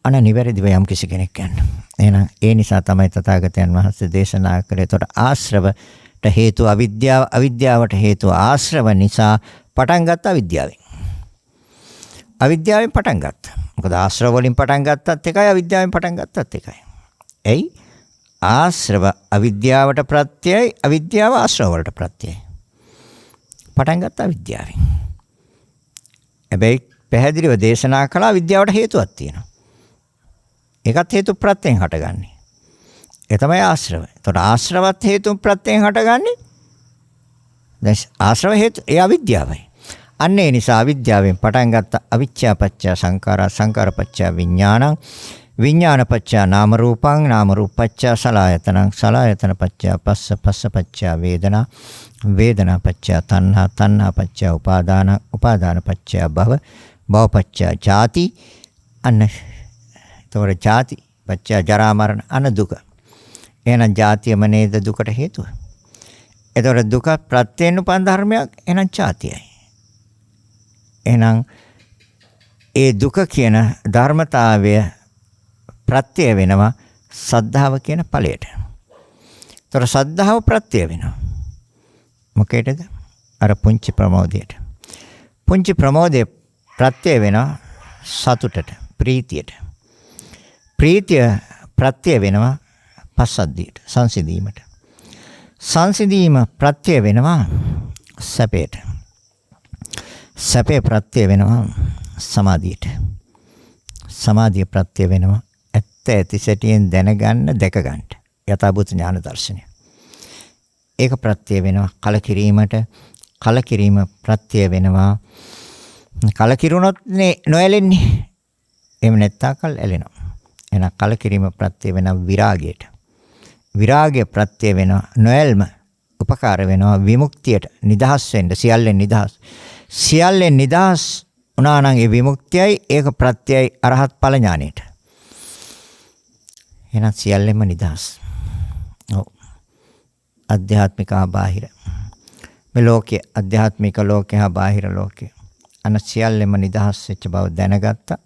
අන නිවැරදිව යම් කිසි කෙනෙක් යනවා. එහෙනම් ඒ නිසා තමයි තථාගතයන් වහන්සේ දේශනා කළේ. ඒතකොට ආශ්‍රවට හේතුව අවිද්‍යාව, අවිද්‍යාවට හේතුව ආශ්‍රව නිසා පටන් ගත්ත අවිද්‍යාවෙන්. අවිද්‍යාවෙන් පටන් ගත්තා. මොකද ආශ්‍රව වලින් පටන් ගත්තත් එකයි, අවිද්‍යාවෙන් පටන් ගත්තත් එකයි. එයි ආශ්‍රව අවිද්‍යාවට ප්‍රත්‍යයයි, අවිද්‍යාව ආශ්‍රව වලට ප්‍රත්‍යයයි. පටන් ගත්ත අවිද්‍යාවෙන්. හැබැයි පැහැදිලිව දේශනා කළා විද්‍යාවට හේතුවක් තියෙනවා. ඒකත් හේතු ප්‍රත්‍යයෙන් හටගන්නේ. ඒ තමයි ආශ්‍රව. ඒතකොට ආශ්‍රවත් හේතු ප්‍රත්‍යයෙන් හටගන්නේ. දැන් ආශ්‍රව හේතු ඒ අවිද්‍යාවයි. අන්න ඒ නිසා අවිද්‍යාවෙන් පටන් ගත්ත අවිච්ඡා පත්‍ය සංඛාරා, සංඛාර පත්‍ය විඥානං, විඥාන පත්‍ය නාම රූපං, නාම රූප පත්‍ය සලආයතනං, සලආයතන පත්‍ය පස්ස, පස්ස පත්‍ය වේදනා, වේදනා පත්‍ය තණ්හා, තණ්හා පත්‍ය උපාදාන, උපාදාන පත්‍ය භව, භව පත්‍ය ජාති. අන්න එතකොට ජාති පත්‍ය ජරා මරණ අන දුක. එහෙනම් ජාතියම නේද දුකට හේතුව. එතකොට දුක ප්‍රත්‍යයෙන් උපන් ධර්මයක්. එහෙනම් ජාතියයි. එහෙනම් ඒ දුක කියන ධර්මතාවය ප්‍රත්‍ය වෙනවා සද්ධාව කියන ඵලයට. ඒතර සද්ධාව ප්‍රත්‍ය වෙනවා. මොකේදද? අර පුංචි ප්‍රමෝදයට. පුංචි ප්‍රමෝදයේ ප්‍රත්‍ය වෙනවා සතුටට, ප්‍රීතියට. ප්‍රීතිය ප්‍රත්‍ය වෙනවා පස්සද්ධියට, සංසිඳීමට. සංසිඳීම ප්‍රත්‍ය වෙනවා සැපයට. සැපේ ප්‍රත්‍ය වෙනවා සමාධියට. සමාධිය ප්‍රත්‍ය වෙනවා ඇත්ත ඇති සැටියෙන් දැනගන්න, දැක ගන්න. යථාභූත ඥාන දර්ශනය. ඒක ප්‍රත්‍ය වෙනවා කලකිරීමට. කලකිරීම ප්‍රත්‍ය වෙනවා කලකිරුණොත් නොඇලෙන්නේ. එහෙම නැත්නම් කල් ඇලෙනවා. එහෙනම් කලකිරීම ප්‍රත්‍ය වෙනවා විරාගයට. විරාගය ප්‍රත්‍ය වෙනවා නොඇල්ම. උපකාර වෙනවා විමුක්තියට, නිදහස් වෙන්න, සියල්ලෙන් නිදහස්. සියල්ලෙන් නිදහස් වුණා නම් ඒ විමුක්තියයි ඒක ප්‍රත්‍යයයි අරහත් ඵල ඥානෙට. එහෙනම් සියල්ලෙම නිදහස්. ඔව්. අධ්‍යාත්මික හා බාහිර. මේ ලෝකයේ අධ්‍යාත්මික ලෝකය හා බාහිර ලෝකය. අන සියල්ලෙම නිදහස් වෙච්ච බව දැනගත්තා,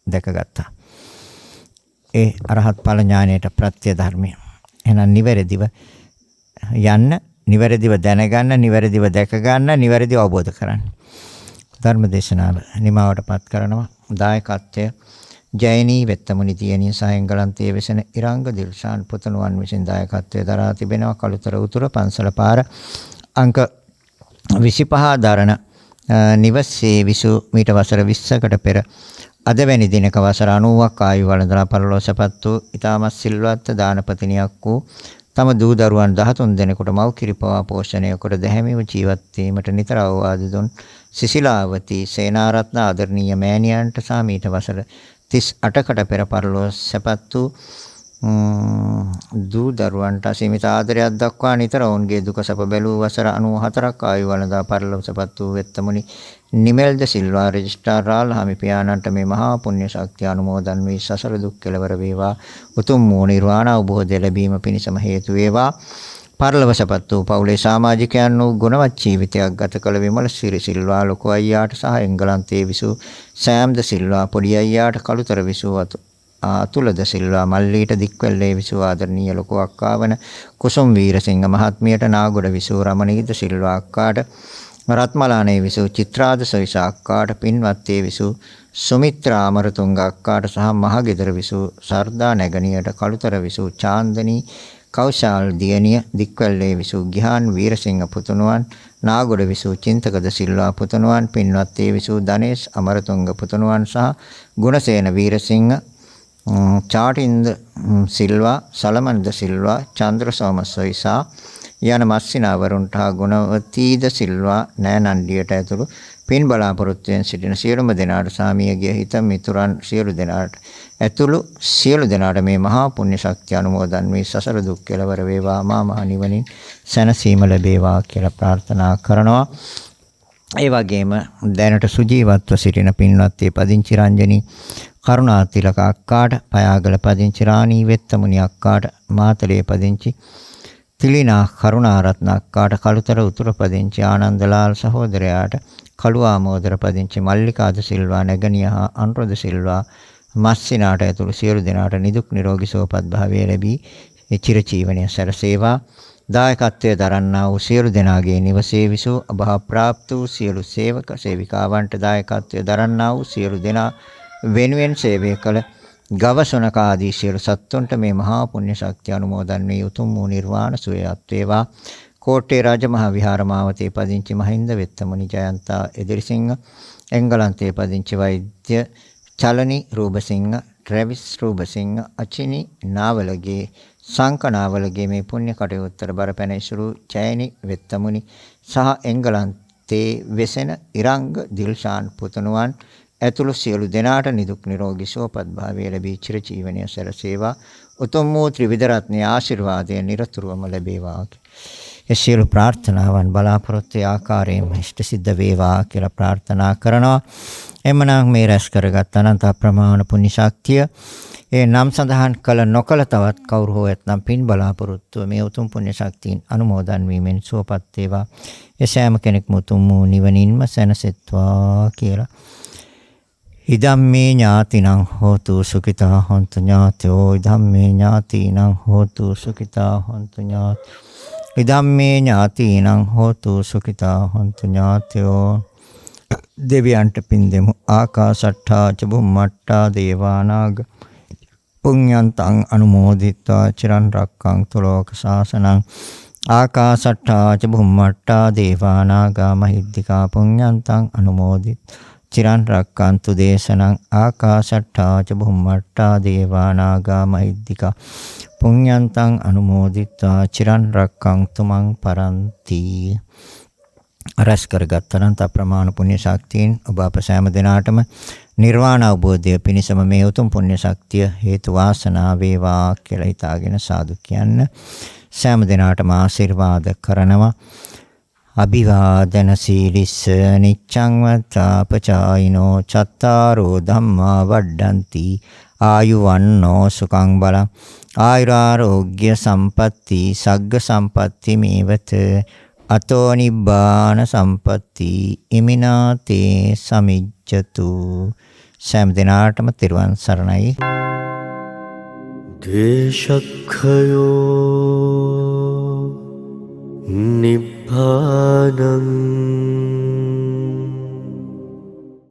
දැකගත්තා. ඒ අරහත් ඵල ඥානයට ප්‍රත්‍ය ධර්මය. එහෙනම් නිවැරදිව යන්න, නිවැරදිව දැනගන්න, නිවැරදිව දැක ගන්න, නිවැරදිව අවබෝධ කරගන්න. ධර්ම දේශනාව නිමාවටපත් කරනවා. දායකත්වය ජයනී වෙත්තමුනි දියණිය සහ එංගලන්තයේ වෙසෙන ඉරංග දිල්ෂාන් පුතණුවන් විසින් දායකත්වයේ දරා තිබෙනවා. කළුතර උතුර පන්සල පාර අංක 25 දරණ නිවසේ විසු මීට වසර 20කට පෙර අද වැනි දිනක වසර 90ක් ආයු වළඳලා පරලෝසපත් වූ ඊටමත් සිල්වත් දානපතිනියක් වූ තම දූ දරුවන් 13 දෙනෙකුට මව් කිරිපවා පෝෂණය කොට දැහැමිව ජීවත් වීමට නිතර අවවාද දුන් සිසිලාවති සේනාරත්න ආදරණීය මෑණියන්ට සහ මීට වසර 38කට පෙර පරලෝසපත් වූ දූ දරුවන්ට අසීමිත ආදරයක් දක්වා නිතර ඔවුන්ගේ දුක සැප බැලූ වසර 94ක් ආයු වළඳා පරලෝසපත් වූ වෙත්තමුනි නිමෙල්ද සිල්වා රෙජිස්ට්‍රාර් රාල්හාමි පියාණන්ට මේ මහා පුණ්‍ය ශක්තිය අනුමෝදන් වී සසර දුක් කෙලවර වේවා. උතුම් වූ නිර්වාණ අවබෝධය ලැබීම පිණිසම හේතු වේවා. පරලෝසපත් වූ පවුලේ සමාජිකයන් වූ ගුණවත් ජීවිතයක් ගත කළ විමල සිරි සිල්වා ලොකු අයියාට සහ එංගලන්තයේ විසූ සෑම්ද සිල්වා පොඩි අයියාට කළුතර විසූ අතුලද සිල්වා මල්ලීට දික්වැල්ලේ විසූ ආදරණීය ලොකු අක්කා වන කුසුම් වීරසිංහ මහත්මියට නාගොඩ විසූ රමණීද සිල්වා අක්කාට රත්මලානේ විසූ චිත්‍රාද සවිස අක්කාට පින්වත්තේ විසූ සුමිත්‍රා අමරතුංග අක්කාට සහ මහගෙදර විසූ සර්දා නැගණියට කළුතර විසූ චාන්දනී කෞශාල් දියණිය දික්වැල්ලේ විසූ ගිහාන් වීරසිංහ පුතුණුවන් නාගොඩ විසූ චින්තකද සිල්වා පුතුණුවන් පින්වත්තේ විසූ ධනේෂ් අමරතුංග පුතුණුවන් සහ ගුණසේන වීරසිංහ චාටින්ද සිල්වා සලමන්ද සිල්වා චන්ද්‍රසෝම සොයිසා යන මස්සිනාවරුන්ට හා ගුණවතීද සිල්වා නෑනන්ඩියට ඇතුළු පින් බලාපොරොත්තුවෙන් සිටින සියලුම දෙනාට සාමියගේ හිත මිතුරන් සියලු දෙනාට ඇතුළු සියලු දෙනාට මේ මහා පුණ්‍ය ශක්තිය අනුමෝදන් වී සසර දුක් කෙලවර වේවා මා මහ නිවනින් සැනසීම ලැබේවා කියලා ප්‍රාර්ථනා කරනවා. ඒ වගේම දැනට සුජීවත්ව සිටින පින්වත් පදිංචි රංජනී කරුණාතිලක අක්කාට, පයාගල පදිංචි රාණී වෙත්තමුනි අක්කාට, මාතලේ පදිංචි තිලිනා කරුණාරත්න අක්කාට, කළුතර උතුර පදිංචි ආනන්දලාල් සහෝදරයාට, කළුආමෝදර පදිංචි මල්ලිකාද සිල්වා නැගණිය හා අනුරද සිල්වා මස්සිනාට ඇතුළු සියලු දෙනාට නිදුක් නිරෝගී සුවපත් භාවය ලැබී චිරජීවනය සැලසේවා. දායකත්වයේ දරන්නා වූ සියලු දෙනාගේ නිවසේ විසූ අභාව ප්‍රාප්ත වූ සියලු සේවක සේවිකාවන්ට දායකත්වයේ දරන්නා වූ සියලු දෙනා වෙනුවෙන් සේවය කළ ගවසනක ආදී සියලු සත්තුන්ට මේ මහා පුණ්‍ය ශක්තිය අනුමෝදන් වී උතුම් වූ නිර්වාණ සුවයත් වේවා. කෝට්ටේ රාජමහා විහාරමාවතේ පදිංචි මහින්ද වෙත්තමුනි ජයන්තා එදිරිසිංහ, එංගලන්තයේ පදිංචි වෛද්‍ය චලනි රූපසිංහ, ට්‍රැවිස් රූපසිංහ, අචිනි නාවලගේ සංකනාවලගේ මේ පුණ්‍ය කටයුත්තට බරපැන ඉසුරු ජයනි වෙත්තමුනි සහ එංගලන්තයේ වෙසෙන ඉරංග දිල්ෂාන් පුතණුවන් ඇතුළු සියලු දෙනාට නිදුක් නිරෝගී සුවපත් භාවය ලැබී චිරජීවනය සැලසේවා. උතුම් වූ ත්‍රිවිධ රත්නයේ ආශිර්වාදය නිරතුරුවම ලැබේවා. ඒ සියලු ප්‍රාර්ථනාවන් බලාපොරොත්තු ආකාරයෙන්ම ඉෂ්ට සිද්ධ වේවා කියලා ප්‍රාර්ථනා කරනවා. එමනම් මේ රැස් කරගත් අනන්ත ප්‍රමාණ පුණ්‍ය ශක්තිය ඒ නම් සඳහන් කළ නොකළ තවත් කවුරු හෝ ඇතනම් පින් බලාපොරොත්තු මේ උතුම් පුණ්‍ය ශක්තියින් අනුමෝදන් වීමෙන් සුවපත් වේවා. ඒ සෑම කෙනෙක්ම උතුම් වූ නිවනින්ම සැනසෙත්වා කියලා. ඉදම්මේ ඥාතිනං හෝතු සුඛිතා හොන්තු ඥාතයෝ ඉදම්මේ ඥාතිනං හෝතු සුඛිතා හොන්තු ඥාතයෝ ඉදම්මේ ඥාතිනං හෝතු සුඛිතා හොන්තු ඥාතයෝ දෙවියන්ට පින් දෙමු. ආකාසට්ඨා ච බුම්මට්ඨා දේවානාග පුඤ්ඤන්තං අනුමෝදිත්වා චිරන් රැක්කන්තු ලෝක ශාසනං. ආකාසට්ඨා ච බුම්මට්ඨා දේවානාග මහිද්దికා පුඤ්ඤන්තං අනුමෝදිත් චිරන් රැක්කන්තු දේශනං. ආකාසට්ඨා ච බුම්මට්ඨා දේවානාග මහිද්దికා පුඤ්ඤන්තං අනුමෝදිත්වා චිරන් රැක්කන්තු මං පරන්ති. රැස් කරගත්තනම් අප්‍රමාණ පුණ්‍ය ශක්තියෙන් ඔබ අප සෑම දිනාටම නිර්වාණ අවබෝධය පිණිසම මේ උතුම් පුණ්‍ය ශක්තිය හේතු වාසනා වේවා කියලා හිතාගෙන සාදු කියන්න. සෑම දිනාටම ආශිර්වාද කරනවා. අභිවාදන සීලිස්ස නිච්ඡං වත්තාපචායිනෝ චත්තාරෝ ධම්මා වඩ්ඩಂತಿ ආයුවන්නෝ සුඛං බලං ආයුරාෝග්‍ය සම්පatti සග්ග සම්පatti මේවත අතෝ නිබ්බාන සම්පatti ඉමිනාතේ සමිජ්ජතු. සෑම දිනාටම තෙරුවන් සරණයි. දේශක්ඛයෝ නිබ්බානං